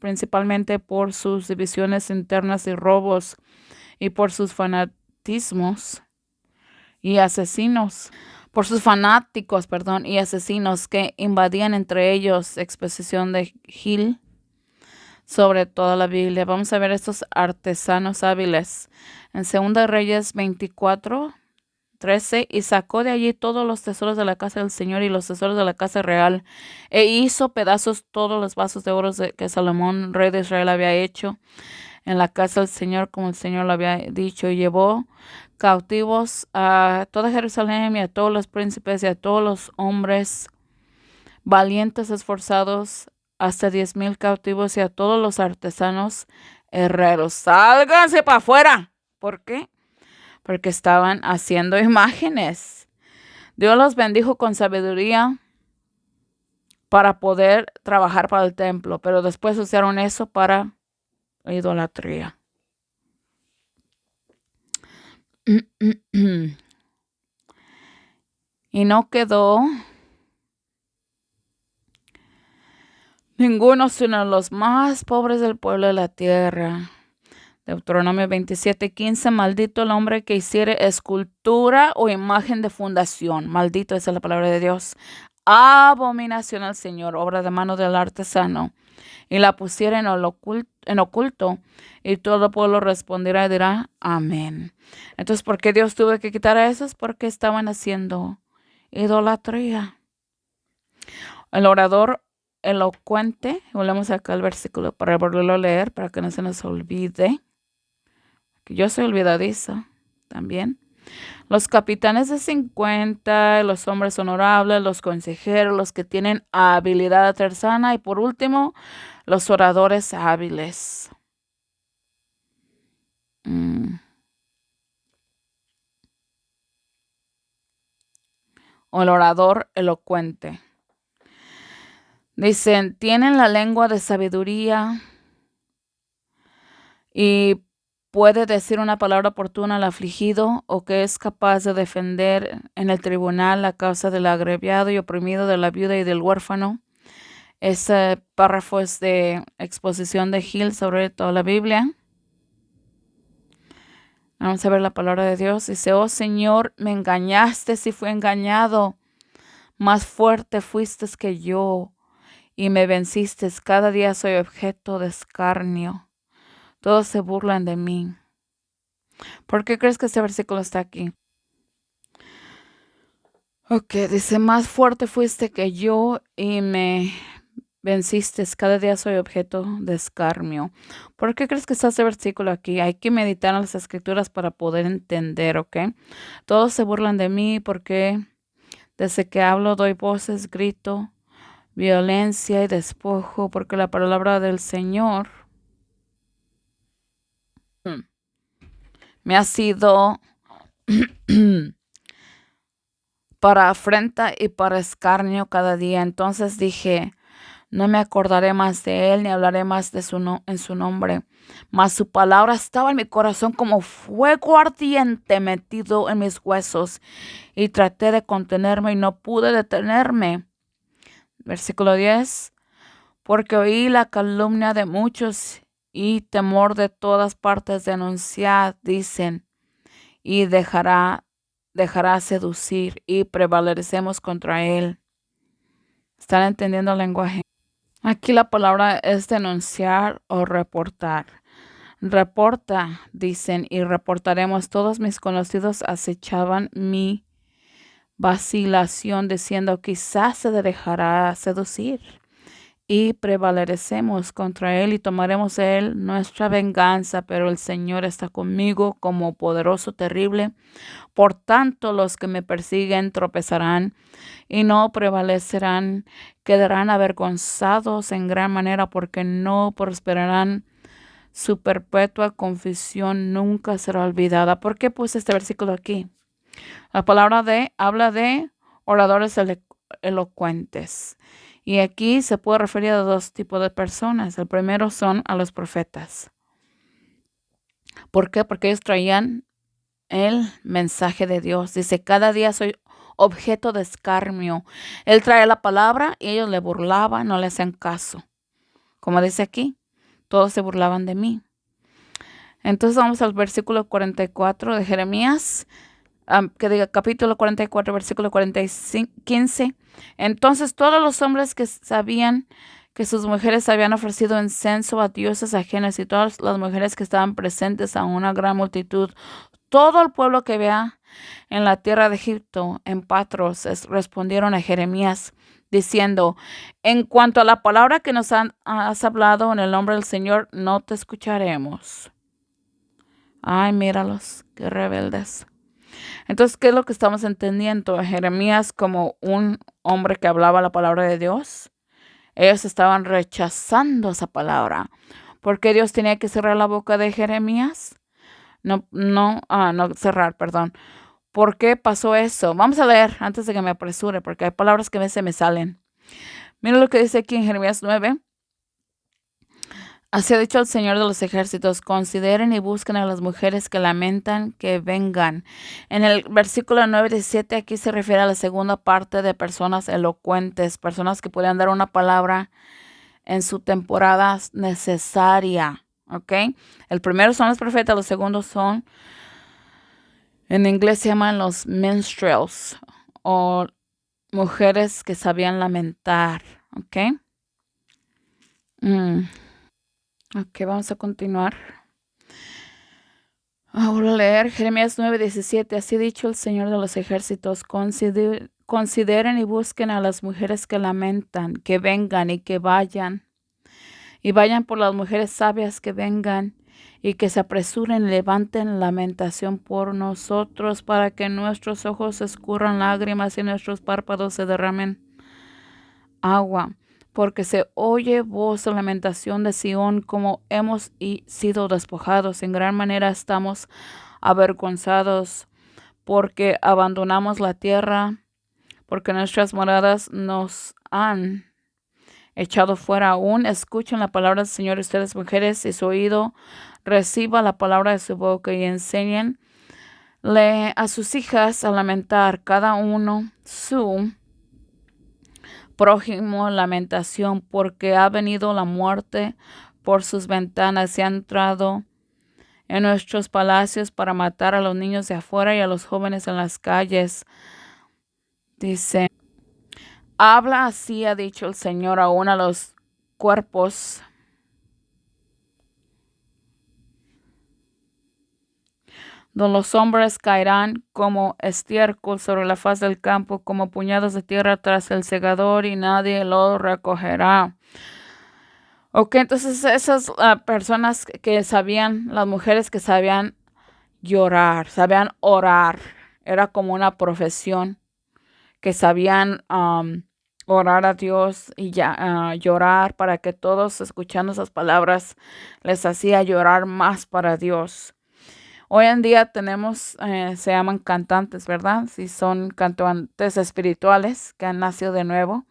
principalmente por sus divisiones internas y robos y por sus fanatismos y asesinos, por sus fanáticos, perdón, y asesinos que invadían entre ellos. Exposición de Gill sobre toda la Biblia. Vamos a ver estos artesanos hábiles. En 2 Reyes 24:13, y sacó de allí todos los tesoros de la casa del Señor y los tesoros de la casa real, e hizo pedazos todos los vasos de oro que Salomón, rey de Israel, había hecho en la casa del Señor, como el Señor lo había dicho, y llevó cautivos a toda Jerusalén y a todos los príncipes y a todos los hombres valientes, esforzados, hasta 10,000 cautivos, y a todos los artesanos herreros. ¡Sálganse para afuera! ¿Por qué? Porque estaban haciendo imágenes. Dios los bendijo con sabiduría para poder trabajar para el templo, pero después usaron eso para idolatría. Y no quedó ninguno sino los más pobres del pueblo de la tierra. Deuteronomio 27:15, maldito el hombre que hiciere escultura o imagen de fundación. Maldito, esa es la palabra de Dios. Abominación al Señor, obra de mano del artesano. Y la pusiera en oculto, y todo el pueblo responderá y dirá, amén. Entonces, ¿por qué Dios tuvo que quitar a esos? Porque estaban haciendo idolatría. El orador elocuente, volvemos acá al versículo para volverlo a leer, para que no se nos olvide. Yo soy olvidadiza también. Los capitanes de 50, los hombres honorables, los consejeros, los que tienen habilidad artesana, y por último, los oradores hábiles. O el orador elocuente. Dicen, tienen la lengua de sabiduría y puede decir una palabra oportuna al afligido, o que es capaz de defender en el tribunal la causa del agraviado y oprimido, de la viuda y del huérfano. Ese párrafo es de exposición de Gill sobre toda la Biblia. Vamos a ver la palabra de Dios. Dice, oh Señor, me engañaste y fui engañado. Más fuerte fuiste que yo y me venciste. Cada día soy objeto de escarnio. Todos se burlan de mí. ¿Por qué crees que este versículo está aquí? Ok, dice, más fuerte fuiste que yo y me venciste. Cada día soy objeto de escarnio. ¿Por qué crees que está este versículo aquí? Hay que meditar en las escrituras para poder entender, ¿ok? Todos se burlan de mí porque desde que hablo doy voces, grito, violencia y despojo, porque la palabra del Señor me ha sido para afrenta y para escarnio cada día. Entonces dije, no me acordaré más de él, ni hablaré más de en su nombre. Mas su palabra estaba en mi corazón como fuego ardiente metido en mis huesos. Y traté de contenerme y no pude detenerme. Versículo 10. Porque oí la calumnia de muchos y temor de todas partes denunciar, dicen, y dejará seducir y prevalecemos contra él. ¿Están entendiendo el lenguaje? Aquí la palabra es denunciar o reportar. Reporta, dicen, y reportaremos. Todos mis conocidos acechaban mi vacilación, diciendo, quizás se dejará seducir. Y prevalecemos contra él y tomaremos de él nuestra venganza, pero el Señor está conmigo como poderoso, terrible. Por tanto, los que me persiguen tropezarán y no prevalecerán, quedarán avergonzados en gran manera porque no prosperarán. Su perpetua confusión nunca será olvidada. ¿Por qué puse este versículo aquí? La palabra habla de oradores elocuentes. Y aquí se puede referir a dos tipos de personas. El primero son a los profetas. ¿Por qué? Porque ellos traían el mensaje de Dios. Dice, cada día soy objeto de escarnio. Él trae la palabra y ellos le burlaban, no le hacían caso. Como dice aquí, todos se burlaban de mí. Entonces vamos al versículo 44 de Jeremías, que diga capítulo 44, versículo 15. Entonces todos los hombres que sabían que sus mujeres habían ofrecido incenso a dioses ajenos y todas las mujeres que estaban presentes a una gran multitud, todo el pueblo que vea en la tierra de Egipto, en Patros, respondieron a Jeremías diciendo, en cuanto a la palabra que nos has hablado en el nombre del Señor, no te escucharemos. Ay, míralos, qué rebeldes. Entonces, ¿qué es lo que estamos entendiendo? Jeremías como un hombre que hablaba la palabra de Dios. Ellos estaban rechazando esa palabra. ¿Por qué Dios tenía que cerrar la boca de Jeremías? No cerrar, perdón. ¿Por qué pasó eso? Vamos a leer antes de que me apresure, porque hay palabras que a veces me salen. Mira lo que dice aquí en Jeremías 9. Así ha dicho el Señor de los ejércitos, consideren y busquen a las mujeres que lamentan, que vengan. En el versículo 9-17 aquí se refiere a la segunda parte de personas elocuentes, personas que puedan dar una palabra en su temporada necesaria, ¿ok? El primero son los profetas, los segundos son, en inglés se llaman los minstrels, o mujeres que sabían lamentar, ¿ok? Ok, vamos a continuar. Ahora leer Jeremías 9:17. Así ha dicho el Señor de los ejércitos, consideren y busquen a las mujeres que lamentan, que vengan y que vayan. Y vayan por las mujeres sabias que vengan y que se apresuren y levanten lamentación por nosotros para que nuestros ojos escurran lágrimas y nuestros párpados se derramen agua. Porque se oye voz de lamentación de Sión, como hemos sido despojados. En gran manera estamos avergonzados, porque abandonamos la tierra, porque nuestras moradas nos han echado fuera. Aún escuchen la palabra del Señor, ustedes mujeres, y su oído reciba la palabra de su boca, y enséñenle a sus hijas a lamentar, cada uno su prójimo lamentación, porque ha venido la muerte por sus ventanas y ha entrado en nuestros palacios para matar a los niños de afuera y a los jóvenes en las calles. Dice, habla así, ha dicho el Señor, aún a los cuerpos donde los hombres caerán como estiércol sobre la faz del campo, como puñados de tierra tras el segador, y nadie lo recogerá. Ok, entonces esas personas que sabían, las mujeres que sabían llorar, sabían orar, era como una profesión, que sabían orar a Dios y llorar para que todos escuchando esas palabras les hacía llorar más para Dios. Hoy en día tenemos, se llaman cantantes, ¿verdad? Si son cantantes espirituales que han nacido de nuevo,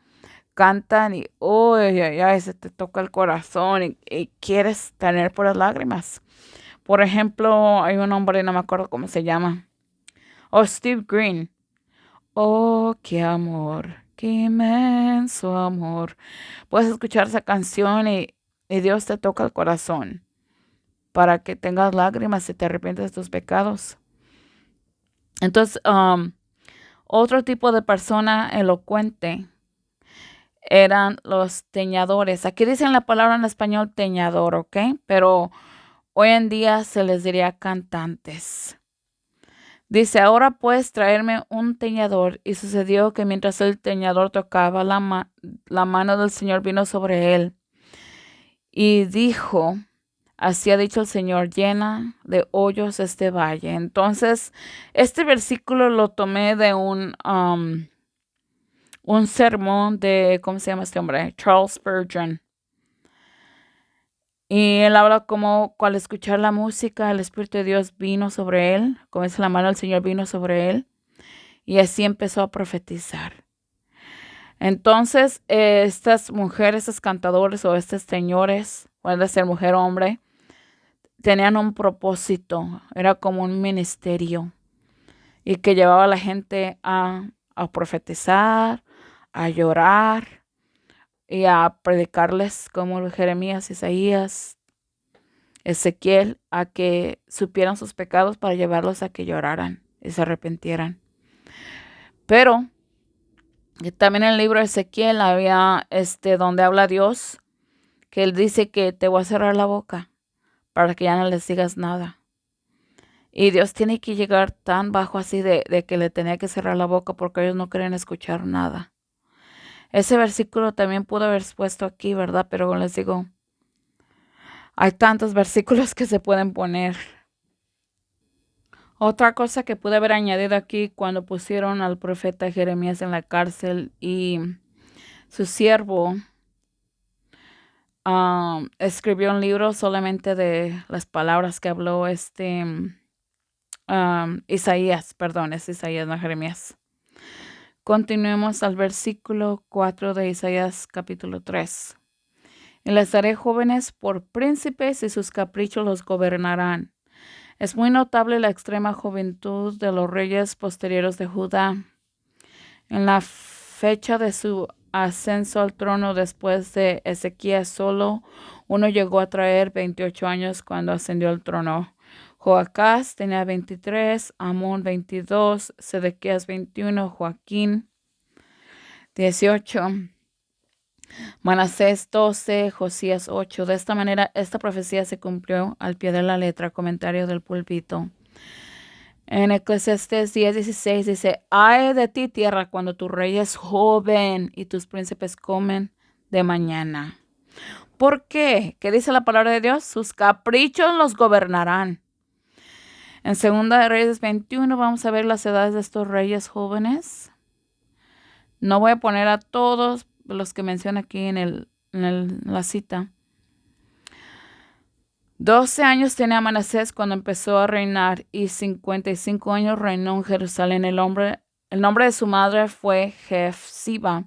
cantan y, uy, ay, ay, se te toca el corazón y quieres tener puras lágrimas. Por ejemplo, hay un hombre, no me acuerdo cómo se llama, Steve Green. Oh, qué inmenso amor. Puedes escuchar esa canción y Dios te toca el corazón para que tengas lágrimas y te arrepientes de tus pecados. Entonces, otro tipo de persona elocuente eran los teñadores. Aquí dicen la palabra en español teñador, ¿ok? Pero hoy en día se les diría cantantes. Dice, ahora puedes traerme un teñador. Y sucedió que mientras el teñador tocaba, la mano del Señor vino sobre él. Y dijo, así ha dicho el Señor, llena de hoyos este valle. Entonces, este versículo lo tomé de un sermón de, ¿cómo se llama este hombre? Charles Spurgeon. Y él habla como al escuchar la música, el Espíritu de Dios vino sobre él, como es la mano del Señor vino sobre él, y así empezó a profetizar. Entonces, estas mujeres, estos cantadores o estos señores, puede ser mujer o hombre, tenían un propósito, era como un ministerio, y que llevaba a la gente a profetizar, a llorar y a predicarles como Jeremías, Isaías, Ezequiel, a que supieran sus pecados para llevarlos a que lloraran y se arrepintieran. Pero también en el libro de Ezequiel había donde habla Dios, que él dice que te voy a cerrar la boca para que ya no les digas nada. Y Dios tiene que llegar tan bajo así de que le tenía que cerrar la boca porque ellos no querían escuchar nada. Ese versículo también pudo haber puesto aquí, ¿verdad? Pero les digo, hay tantos versículos que se pueden poner. Otra cosa que pude haber añadido aquí cuando pusieron al profeta Jeremías en la cárcel y su siervo escribió un libro solamente de las palabras que habló Isaías, perdón, es Isaías, no Jeremías. Continuemos al versículo 4 de Isaías capítulo 3. Y les daré jóvenes por príncipes y sus caprichos los gobernarán. Es muy notable la extrema juventud de los reyes posteriores de Judá. En la fecha de su ascenso al trono después de Ezequías, solo uno llegó a traer 28 años cuando ascendió al trono. Joacás tenía 23, Amón 22, Sedequías 21, Joaquín 18, Manasés 12, Josías 8. De esta manera, esta profecía se cumplió al pie de la letra. Comentario del púlpito. En Eclesiastés 10:16 dice, ay de ti tierra cuando tu rey es joven y tus príncipes comen de mañana. ¿Por qué? ¿Qué dice la palabra de Dios? Sus caprichos los gobernarán. En 2 de Reyes 21 vamos a ver las edades de estos reyes jóvenes. No voy a poner a todos los que menciona aquí en la cita. 12 años tenía Manasés cuando empezó a reinar y 55 años reinó en Jerusalén. El nombre de su madre fue Jefsiba.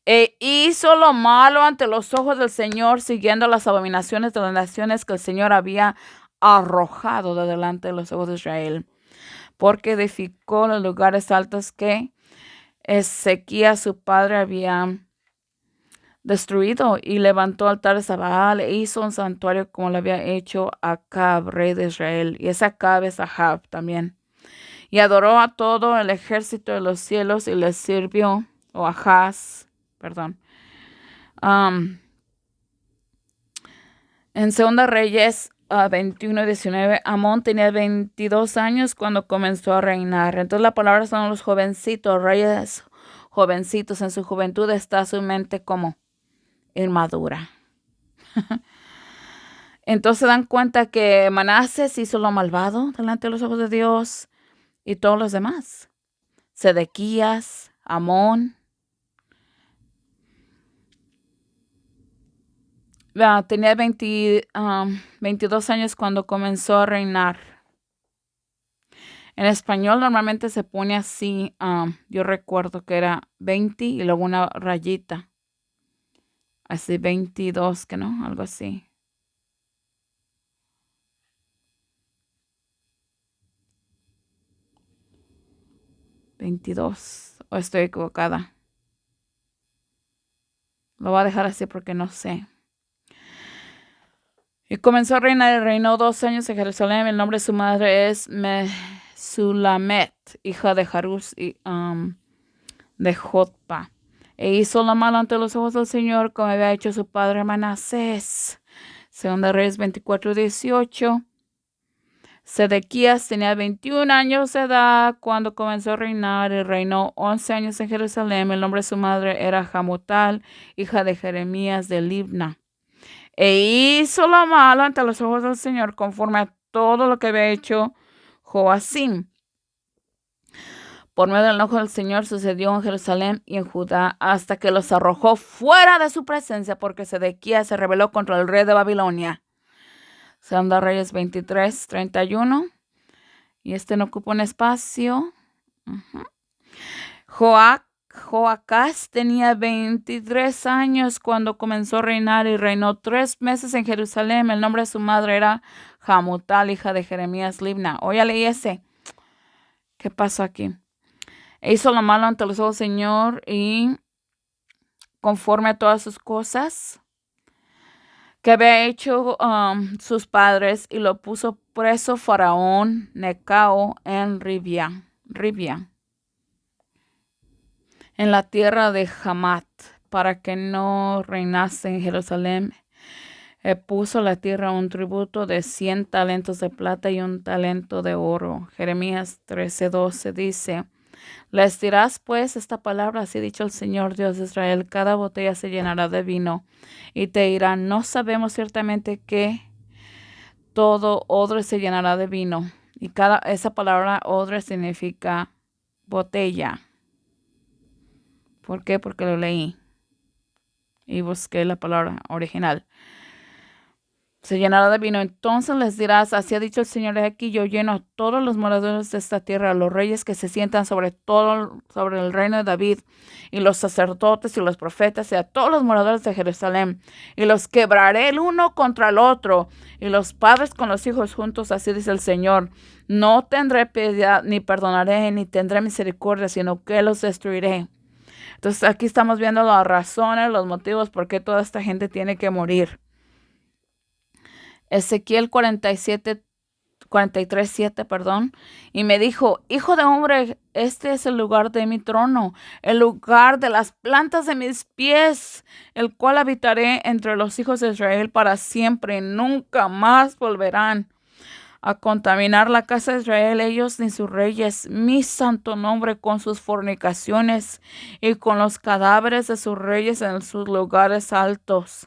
E hizo lo malo ante los ojos del Señor, siguiendo las abominaciones de las naciones que el Señor había arrojado de delante de los ojos de Israel, porque edificó los lugares altos que Ezequías su padre había destruido y levantó altares a Baal e hizo un santuario como lo había hecho Acab, rey de Israel. Y ese Acab es Ahab también. Y adoró a todo el ejército de los cielos y les sirvió, o Ahaz, perdón. En 2 Reyes 21:19, Amón tenía 22 años cuando comenzó a reinar. Entonces la palabra son los jovencitos, reyes jovencitos. En su juventud está su mente como inmadura. Entonces se dan cuenta que Manases hizo lo malvado delante de los ojos de Dios y todos los demás. Sedequías, Amón. Tenía 22 años cuando comenzó a reinar. En español normalmente se pone así. Yo recuerdo que era 20 y luego una rayita. Así 22, que no, algo así. 22. O estoy equivocada. Lo voy a dejar así porque no sé. Y comenzó a reinar y reinó 2 años en Jerusalén. El nombre de su madre es Mesulamet, hija de Jarús y de Jotba. E hizo lo malo ante los ojos del Señor, como había hecho su padre Manasés. Segunda Reyes 24:18. Sedequías tenía 21 años de edad cuando comenzó a reinar y reinó 11 años en Jerusalén. El nombre de su madre era Hamutal, hija de Jeremías de Libna. E hizo lo malo ante los ojos del Señor conforme a todo lo que había hecho Joacim. Por medio del enojo del Señor sucedió en Jerusalén y en Judá hasta que los arrojó fuera de su presencia porque Sedequías se rebeló contra el rey de Babilonia. Segunda Reyes 23:31. Y no ocupa un espacio. Joacás tenía 23 años cuando comenzó a reinar y reinó 3 meses en Jerusalén. El nombre de su madre era Hamutal, hija de Jeremías Libna. Oye, leí ese. ¿Qué pasó aquí? E hizo lo malo ante los ojos del Señor y conforme a todas sus cosas que había hecho sus padres, y lo puso preso Faraón Necao en Ribia, en la tierra de Hamat, para que no reinase en Jerusalén. Puso a la tierra un tributo de 100 talentos de plata y 1 talento de oro. Jeremías 13:12 dice: Les dirás pues esta palabra, así ha dicho el Señor Dios de Israel: cada botella se llenará de vino. Y te dirán: no sabemos ciertamente que todo odre se llenará de vino. Y esa palabra odre significa botella. ¿Por qué? Porque lo leí y busqué la palabra original. Se llenará de vino. Entonces les dirás: así ha dicho el Señor, de aquí yo lleno a todos los moradores de esta tierra, a los reyes que se sientan sobre el reino de David, y los sacerdotes y los profetas, y a todos los moradores de Jerusalén, y los quebraré el uno contra el otro, y los padres con los hijos juntos, así dice el Señor. No tendré piedad, ni perdonaré, ni tendré misericordia, sino que los destruiré. Entonces aquí estamos viendo las razones, los motivos por qué toda esta gente tiene que morir. Ezequiel 43:7, y me dijo: hijo de hombre, este es el lugar de mi trono, el lugar de las plantas de mis pies, el cual habitaré entre los hijos de Israel para siempre, nunca más volverán a contaminar la casa de Israel, ellos ni sus reyes, mi santo nombre, con sus fornicaciones y con los cadáveres de sus reyes en sus lugares altos.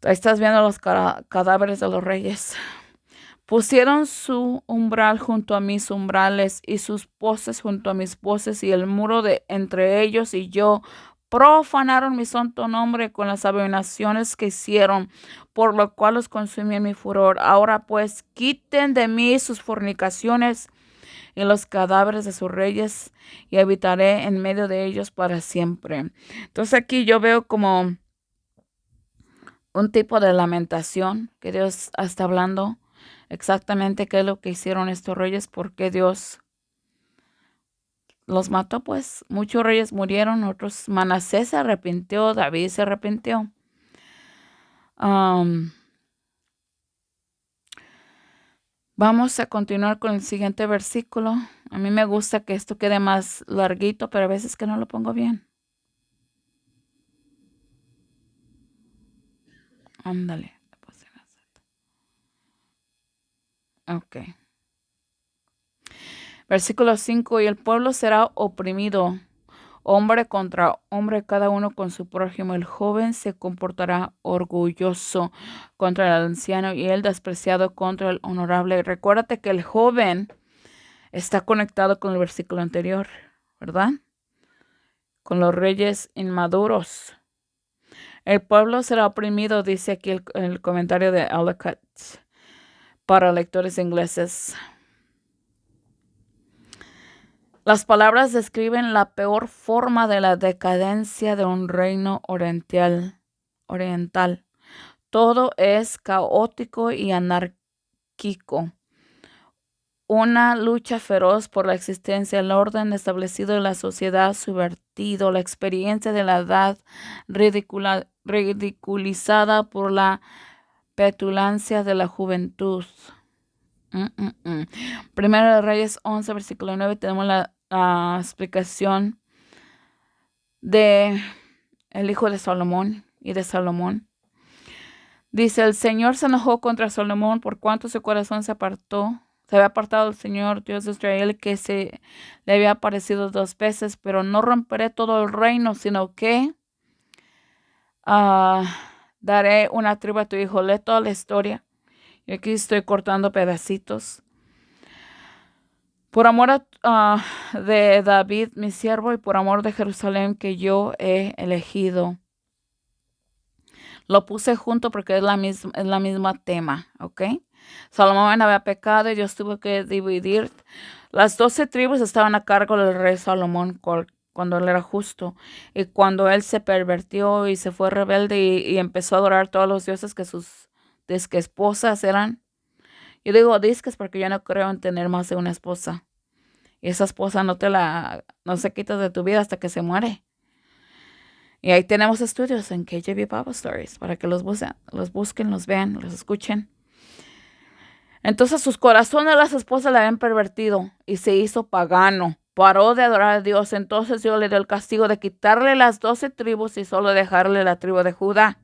Ahí estás viendo los cadáveres de los reyes. Pusieron su umbral junto a mis umbrales y sus postes junto a mis postes, y el muro de entre ellos y yo profanaron mi santo nombre con las abominaciones que hicieron, por lo cual los consumí en mi furor. Ahora pues quiten de mí sus fornicaciones y los cadáveres de sus reyes, y habitaré en medio de ellos para siempre. Entonces aquí yo veo como un tipo de lamentación que Dios está hablando exactamente qué es lo que hicieron estos reyes, porque Dios los mató. Pues muchos reyes murieron, otros. Manasés se arrepintió, David se arrepintió. Vamos a continuar con el siguiente versículo. A mí me gusta que esto quede más larguito, pero a veces que no lo pongo bien. Ándale. Ok. Versículo 5. Y el pueblo será oprimido, hombre contra hombre, cada uno con su prójimo. El joven se comportará orgulloso contra el anciano, y el despreciado contra el honorable. Recuérdate que el joven está conectado con el versículo anterior, ¿verdad? Con los reyes inmaduros. El pueblo será oprimido, dice aquí el, comentario de Ellicott para lectores ingleses. Las palabras describen la peor forma de la decadencia de un reino oriental. Todo es caótico y anárquico. Una lucha feroz por la existencia, el orden establecido en la sociedad subvertido, la experiencia de la edad ridiculizada por la petulancia de la juventud. Primero de Reyes 11, versículo 9, tenemos la explicación de el hijo de Salomón y de Salomón. Dice, el Señor se enojó contra Salomón por cuanto su corazón se había apartado del Señor, Dios de Israel, que se le había aparecido 2 veces, pero no romperé todo el reino, sino que daré una tribu a tu hijo. Lee toda la historia. Y aquí estoy cortando pedacitos. Por amor de David, mi siervo, y por amor de Jerusalén que yo he elegido. Lo puse junto porque es la misma tema, ¿ok? Salomón había pecado y Dios tuvo que dividir. Las 12 tribus estaban a cargo del rey Salomón cuando él era justo. Y cuando él se pervertió y se fue rebelde y empezó a adorar todos los dioses que sus esposas eran. Yo digo disques porque yo no creo en tener más de una esposa. Y esa esposa no se quita de tu vida hasta que se muere. Y ahí tenemos estudios en KJV Bible Stories para que los busquen, los vean, los escuchen. Entonces sus corazones las esposas le habían pervertido y se hizo pagano. Paró de adorar a Dios. Entonces Dios le dio el castigo de quitarle las 12 tribus y solo dejarle la tribu de Judá,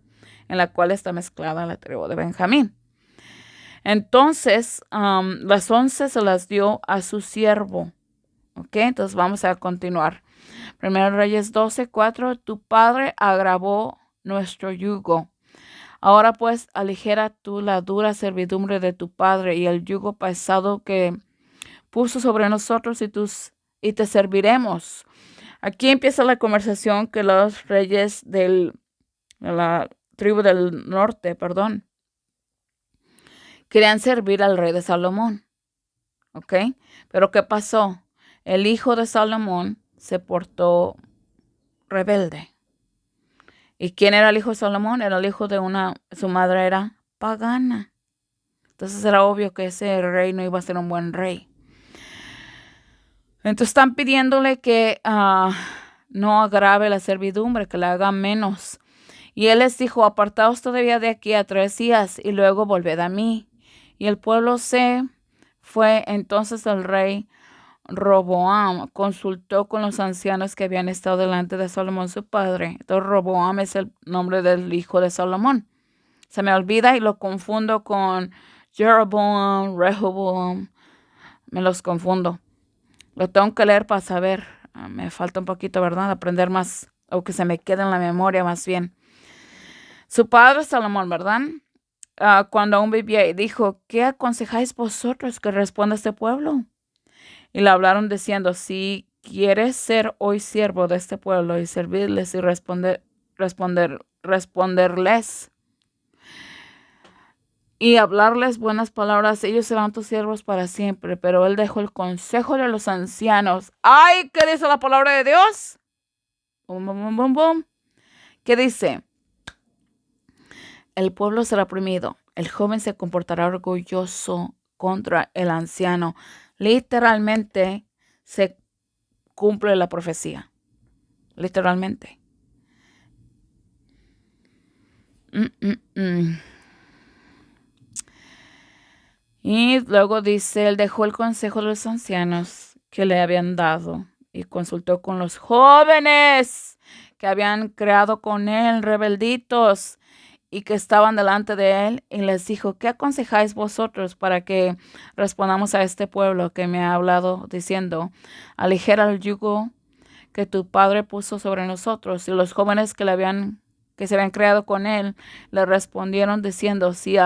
en la cual está mezclada la tribu de Benjamín. Entonces las 11 se las dio a su siervo. Ok, entonces vamos a continuar. Primero Reyes 12:4, tu padre agravó nuestro yugo. Ahora pues aligera tú la dura servidumbre de tu padre y el yugo pesado que puso sobre nosotros y te serviremos. Aquí empieza la conversación que los reyes de la tribu del norte, querían servir al rey de Salomón. ¿Ok? Pero ¿qué pasó? El hijo de Salomón se portó rebelde. ¿Y quién era el hijo de Salomón? Era el hijo de su madre era pagana. Entonces era obvio que ese rey no iba a ser un buen rey. Entonces están pidiéndole que no agrave la servidumbre, que la haga menos. Y él les dijo, apartaos todavía de aquí a 3 días y luego volved a mí. Y el pueblo se fue. Entonces el rey Roboam consultó con los ancianos que habían estado delante de Salomón su padre. Entonces Roboam es el nombre del hijo de Salomón. Se me olvida y lo confundo con Jeroboam, Rehoboam. Me los confundo. Lo tengo que leer para saber. Me falta un poquito, ¿verdad? Aprender más, o que se me quede en la memoria más bien. Su padre Salomón, ¿verdad? Cuando aún vivía, y dijo, ¿qué aconsejáis vosotros que responda este pueblo? Y le hablaron diciendo, si quieres ser hoy siervo de este pueblo y servirles y responderles y hablarles buenas palabras, ellos serán tus siervos para siempre. Pero él dejó el consejo de los ancianos. ¡Ay! ¿Qué dice la palabra de Dios? Bum, bum, bum, bum, bum. ¿Qué dice? El pueblo será oprimido. El joven se comportará orgulloso contra el anciano. Literalmente se cumple la profecía. Literalmente. Y luego dice, él dejó el consejo de los ancianos que le habían dado y consultó con los jóvenes que habían creado con él, rebelditos, y que estaban delante de él, y les dijo, ¿qué aconsejáis vosotros para que respondamos a este pueblo que me ha hablado diciendo, aligera el yugo que tu padre puso sobre nosotros? Y los jóvenes que se habían creado con él le respondieron diciendo, si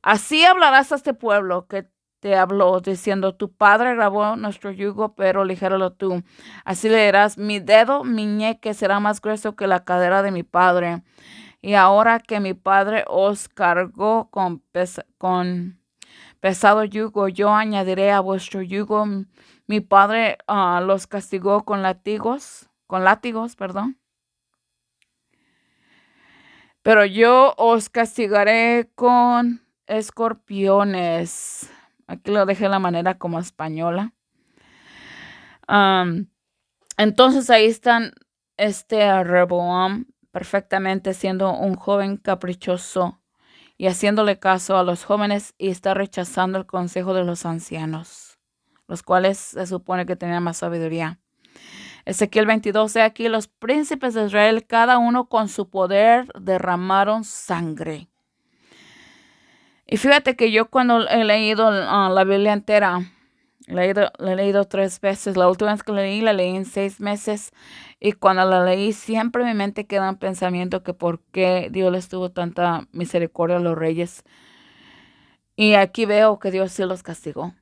así hablarás a este pueblo que te habló, diciendo, tu padre grabó nuestro yugo, pero ligéralo tú. Así leerás, mi dedo meñique será más grueso que la cadera de mi padre. Y ahora que mi padre os cargó con pesado yugo yo añadiré a vuestro yugo. Mi padre los castigó con látigos, perdón. Pero yo os castigaré con escorpiones. Aquí lo dejé de la manera como española. Am, entonces ahí están Rehoboam perfectamente siendo un joven caprichoso y haciéndole caso a los jóvenes y está rechazando el consejo de los ancianos, los cuales se supone que tenían más sabiduría. Ezequiel 22, he aquí los príncipes de Israel, cada uno con su poder, derramaron sangre. Y fíjate que yo cuando he leído la Biblia entera, la he leído 3 veces. La última vez que la leí en 6 meses. Y cuando la leí, siempre en mi mente queda un pensamiento que por qué Dios les tuvo tanta misericordia a los reyes. Y aquí veo que Dios sí los castigó.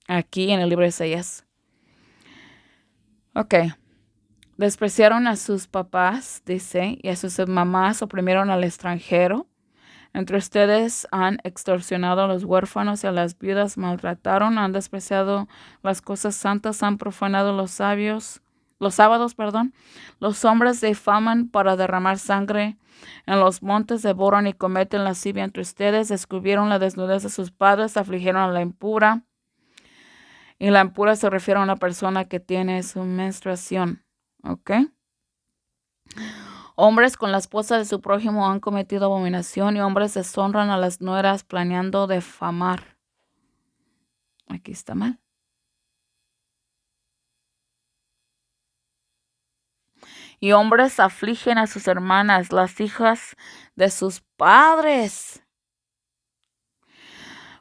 Aquí en el libro de Isaías. Ok. Despreciaron a sus papás, dice, y a sus mamás oprimieron al extranjero. Entre ustedes han extorsionado a los huérfanos y a las viudas, maltrataron, han despreciado las cosas santas, han profanado los sábados, perdón. Los hombres difaman para derramar sangre. En los montes devoran y cometen lascivia entre ustedes, descubrieron la desnudez de sus padres, afligieron a la impura. Y la impura se refiere a una persona que tiene su menstruación. ¿Ok? Hombres con la esposa de su prójimo han cometido abominación y hombres deshonran a las nueras planeando defamar. Aquí está mal. Y hombres afligen a sus hermanas, las hijas de sus padres.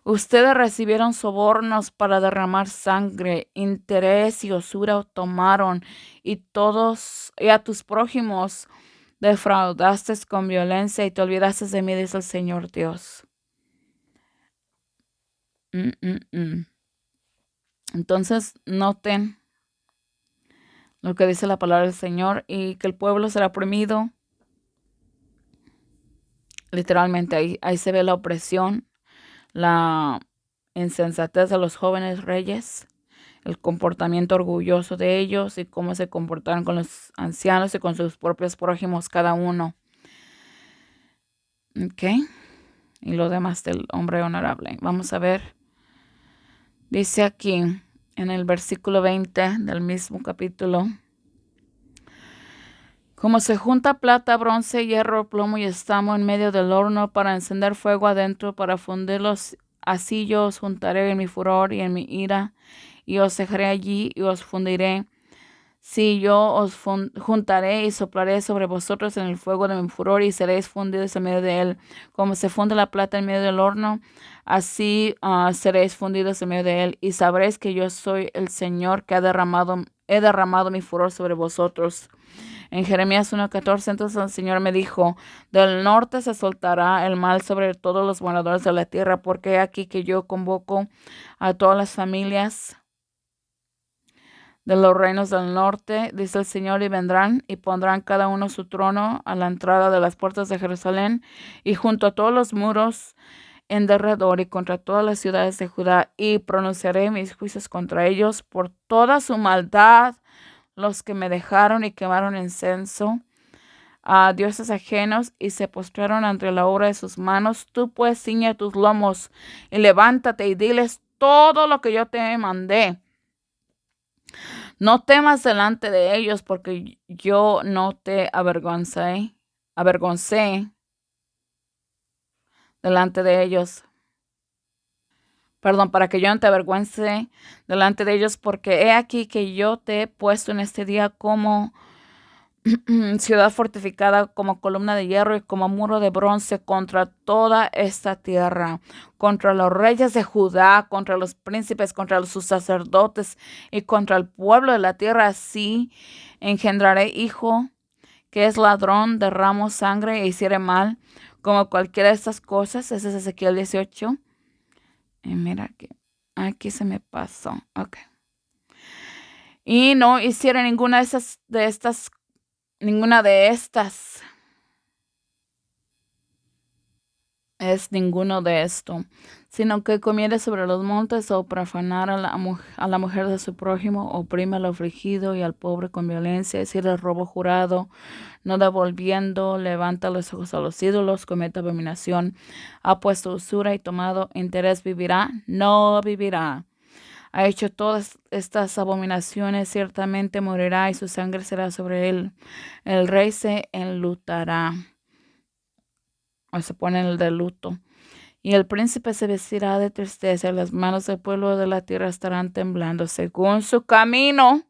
Ustedes recibieron sobornos para derramar sangre, interés y usura tomaron, y a tus prójimos defraudaste con violencia y te olvidaste de mí, dice el Señor Dios. Entonces, noten lo que dice la palabra del Señor y que el pueblo será oprimido. Literalmente ahí se ve la opresión, la insensatez de los jóvenes reyes, el comportamiento orgulloso de ellos y cómo se comportaron con los ancianos y con sus propios prójimos cada uno. ¿Ok? Y lo demás del hombre honorable. Vamos a ver. Dice aquí en el versículo 20 del mismo capítulo. Como se junta plata, bronce, hierro, plomo y estamo en medio del horno para encender fuego adentro, para fundirlos, así yo os juntaré en mi furor y en mi ira, y os dejaré allí y os fundiré. Sí, yo os juntaré y soplaré sobre vosotros en el fuego de mi furor y seréis fundidos en medio de él. Como se funde la plata en medio del horno, así seréis fundidos en medio de él. Y sabréis que yo soy el Señor que he derramado mi furor sobre vosotros. En Jeremías 1:14, entonces el Señor me dijo, del norte se soltará el mal sobre todos los moradores de la tierra, porque he aquí que yo convoco a todas las familias de los reinos del norte, dice el Señor, y vendrán y pondrán cada uno su trono a la entrada de las puertas de Jerusalén y junto a todos los muros en derredor y contra todas las ciudades de Judá, y pronunciaré mis juicios contra ellos por toda su maldad, los que me dejaron y quemaron incenso a dioses ajenos y se postraron ante la obra de sus manos. Tú pues ciñe tus lomos y levántate y diles todo lo que yo te mandé. No temas delante de ellos, porque yo no te avergoncé delante de ellos. Perdón, para que yo no te avergüence delante de ellos, porque he aquí que yo te he puesto en este día como ciudad fortificada, como columna de hierro y como muro de bronce contra toda esta tierra, contra los reyes de Judá, contra los príncipes, contra sus sacerdotes y contra el pueblo de la tierra. Así engendraré hijo que es ladrón, derramo sangre e hiciere mal, como cualquiera de estas cosas. Ese es Ezequiel 18. Y mira que aquí se me pasó. Ok. Y no hiciera ninguna de estas. Es ninguno de esto. sino que comiere sobre los montes o profanar a la mujer de su prójimo, oprime al afligido y al pobre con violencia, es decir, el robo jurado, no devolviendo, levanta los ojos a los ídolos, comete abominación, ha puesto usura y tomado interés, vivirá, no vivirá. Ha hecho todas estas abominaciones, ciertamente morirá y su sangre será sobre él. El rey se enlutará, o se pone en el de luto. Y el príncipe se vestirá de tristeza, y las manos del pueblo de la tierra estarán temblando según su camino.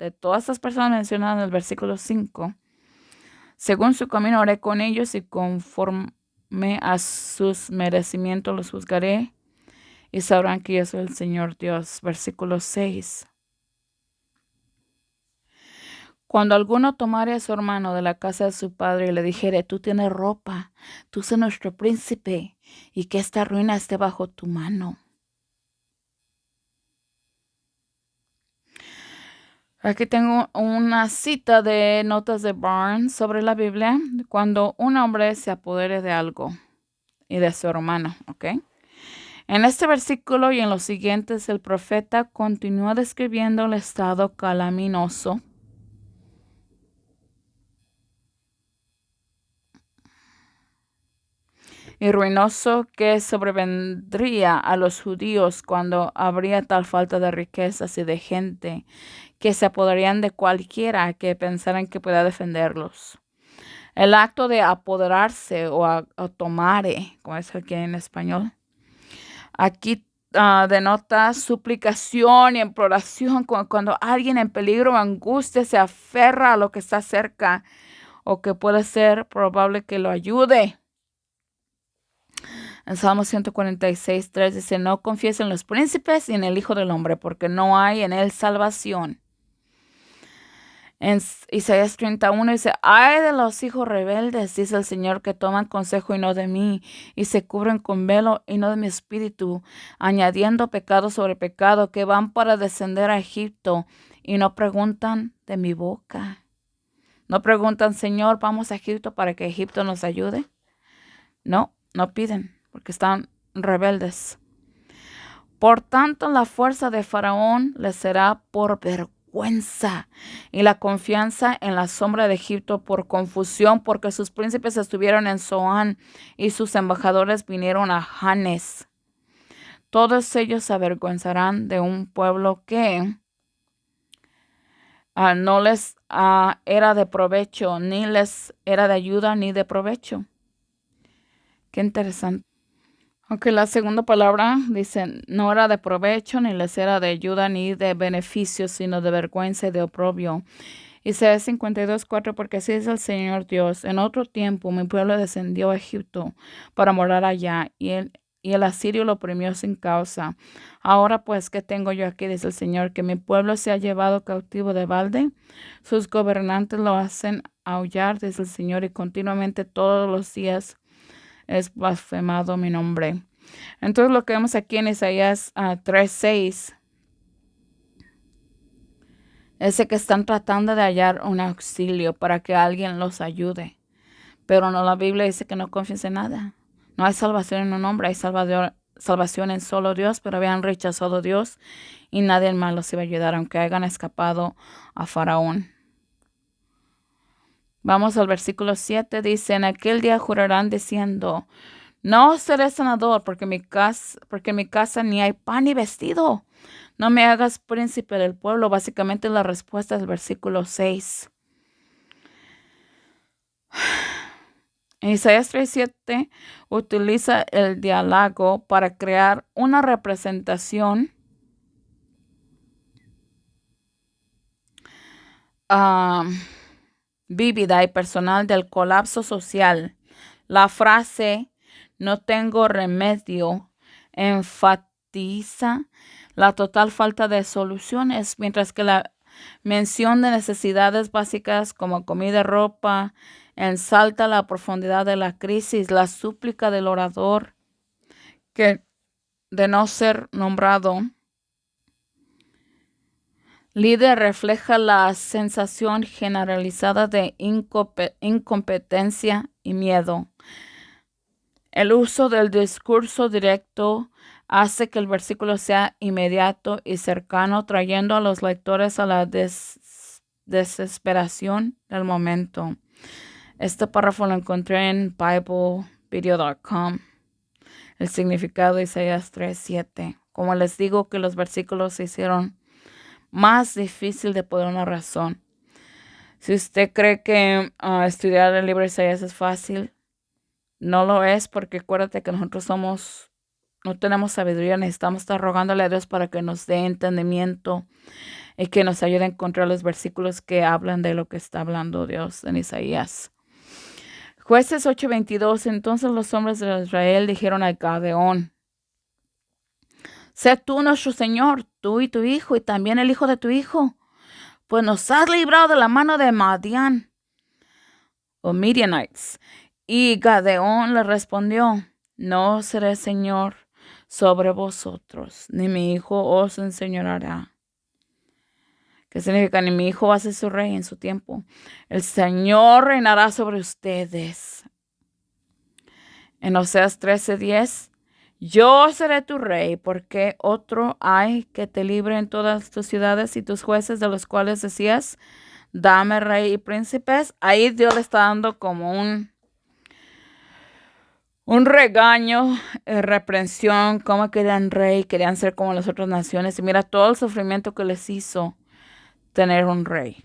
De todas estas personas mencionadas en el versículo 5, según su camino haré con ellos y conforme a sus merecimientos los juzgaré y sabrán que yo soy el Señor Dios. Versículo 6. Cuando alguno tomare a su hermano de la casa de su padre y le dijere, tú tienes ropa, tú sé nuestro príncipe, y que esta ruina esté bajo tu mano. Aquí tengo una cita de notas de Barnes sobre la Biblia, cuando un hombre se apodere de algo y de su hermano, ¿ok? En este versículo y en los siguientes, el profeta continúa describiendo el estado calaminoso y ruinoso que sobrevendría a los judíos cuando habría tal falta de riquezas y de gente que se apoderarían de cualquiera que pensaran que pueda defenderlos. El acto de apoderarse o tomare, como es aquí en español, aquí denota suplicación y imploración cuando alguien en peligro o angustia se aferra a lo que está cerca o que puede ser probable que lo ayude. En Salmo 146, 3 dice, no confíes en los príncipes y en el Hijo del Hombre, porque no hay en él salvación. En Isaías 31 dice, ay de los hijos rebeldes, dice el Señor, que toman consejo y no de mí, y se cubren con velo y no de mi espíritu, añadiendo pecado sobre pecado, que van para descender a Egipto y no preguntan de mi boca. No preguntan, Señor, vamos a Egipto para que Egipto nos ayude. No, no piden, porque están rebeldes. Por tanto, la fuerza de Faraón les será por vergüenza y la confianza en la sombra de Egipto por confusión, porque sus príncipes estuvieron en Zoán y sus embajadores vinieron a Janes. Todos ellos se avergonzarán de un pueblo que no les era de provecho, ni les era de ayuda ni de provecho. Qué interesante. Aunque la segunda palabra dice, no era de provecho, ni les era de ayuda, ni de beneficio, sino de vergüenza y de oprobio. Isaías 52:4, porque así es el Señor Dios. En otro tiempo mi pueblo descendió a Egipto para morar allá, y el asirio lo oprimió sin causa. Ahora pues, ¿qué tengo yo aquí? Dice el Señor, que mi pueblo se ha llevado cautivo de balde. Sus gobernantes lo hacen aullar, dice el Señor, y continuamente todos los días es blasfemado mi nombre. Entonces lo que vemos aquí en Isaías 3:6 es que están tratando de hallar un auxilio para que alguien los ayude. Pero no, la Biblia dice que no confíes en nada. No hay salvación en un hombre, hay salvación en solo Dios, pero habían rechazado a Dios y nadie más los iba a ayudar, aunque hayan escapado a Faraón. Vamos al versículo 7, dice, en aquel día jurarán diciendo, no seré sanador, porque en mi casa ni hay pan ni vestido. No me hagas príncipe del pueblo. Básicamente la respuesta del versículo 6. En Isaías 3:7 utiliza el diálogo para crear una representación vívida y personal del colapso social. La frase no tengo remedio enfatiza la total falta de soluciones, mientras que la mención de necesidades básicas como comida y ropa ensalta la profundidad de la crisis. La súplica del orador, que de no ser nombrado líder, refleja la sensación generalizada de incompetencia y miedo. El uso del discurso directo hace que el versículo sea inmediato y cercano, trayendo a los lectores a la desesperación del momento. Este párrafo lo encontré en BibleVideo.com. El significado de Isaías 3:7. Como les digo que los versículos se hicieron más difícil de poner una razón. Si usted cree que estudiar el libro de Isaías es fácil, no lo es, porque acuérdate que nosotros no tenemos sabiduría, necesitamos estar rogándole a Dios para que nos dé entendimiento y que nos ayude a encontrar los versículos que hablan de lo que está hablando Dios en Isaías. Jueces 8:22. Entonces los hombres de Israel dijeron a Gadeón: sé tú nuestro Señor, tú y tu hijo, y también el hijo de tu hijo, pues nos has librado de la mano de Madián o Midianites. Y Gadeón le respondió: no seré Señor sobre vosotros, ni mi hijo os enseñoreará. ¿Qué significa? Ni mi hijo va a ser su rey en su tiempo. El Señor reinará sobre ustedes. En Oseas 13:10, yo seré tu rey, porque otro hay que te libre en todas tus ciudades y tus jueces, de los cuales decías, dame rey y príncipes. Ahí Dios le está dando como un regaño, reprensión, cómo querían rey, querían ser como las otras naciones. Y mira todo el sufrimiento que les hizo tener un rey.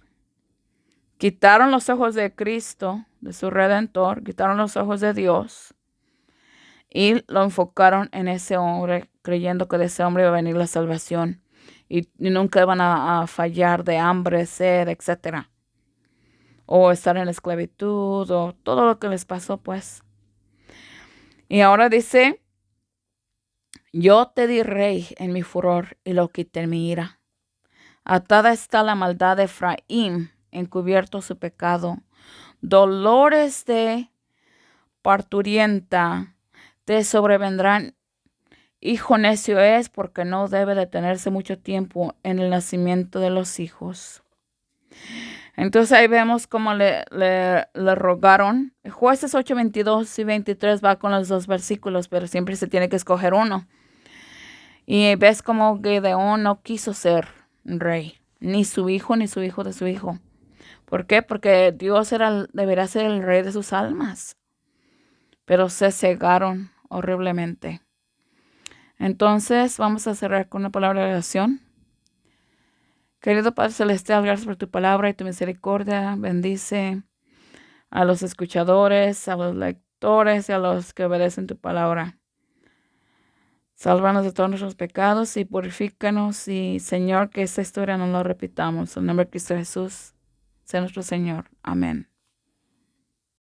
Quitaron los ojos de Cristo, de su Redentor, quitaron los ojos de Dios y lo enfocaron en ese hombre, creyendo que de ese hombre iba a venir la salvación y nunca iban a fallar de hambre, sed, etc. O estar en la esclavitud, o todo lo que les pasó, pues. Y ahora dice: yo te di rey en mi furor y lo quité en mi ira. Atada está la maldad de Efraín, encubierto su pecado. Dolores de parturienta te sobrevendrán. Hijo necio es, porque no debe detenerse mucho tiempo en el nacimiento de los hijos. Entonces ahí vemos cómo le rogaron. Jueces 8:22 y 23 va con los dos versículos, pero siempre se tiene que escoger uno. Y ves cómo Gedeón no quiso ser rey, ni su hijo de su hijo. ¿Por qué? Porque Dios debería ser el rey de sus almas. Pero se cegaron horriblemente. Entonces vamos a cerrar con una palabra de oración. Querido Padre Celestial, gracias por tu palabra y tu misericordia. Bendice a los escuchadores, a los lectores y a los que obedecen tu palabra. Sálvanos de todos nuestros pecados y purifícanos. Y Señor, que esta historia no la repitamos. En el nombre de Cristo Jesús, sea nuestro Señor. Amén.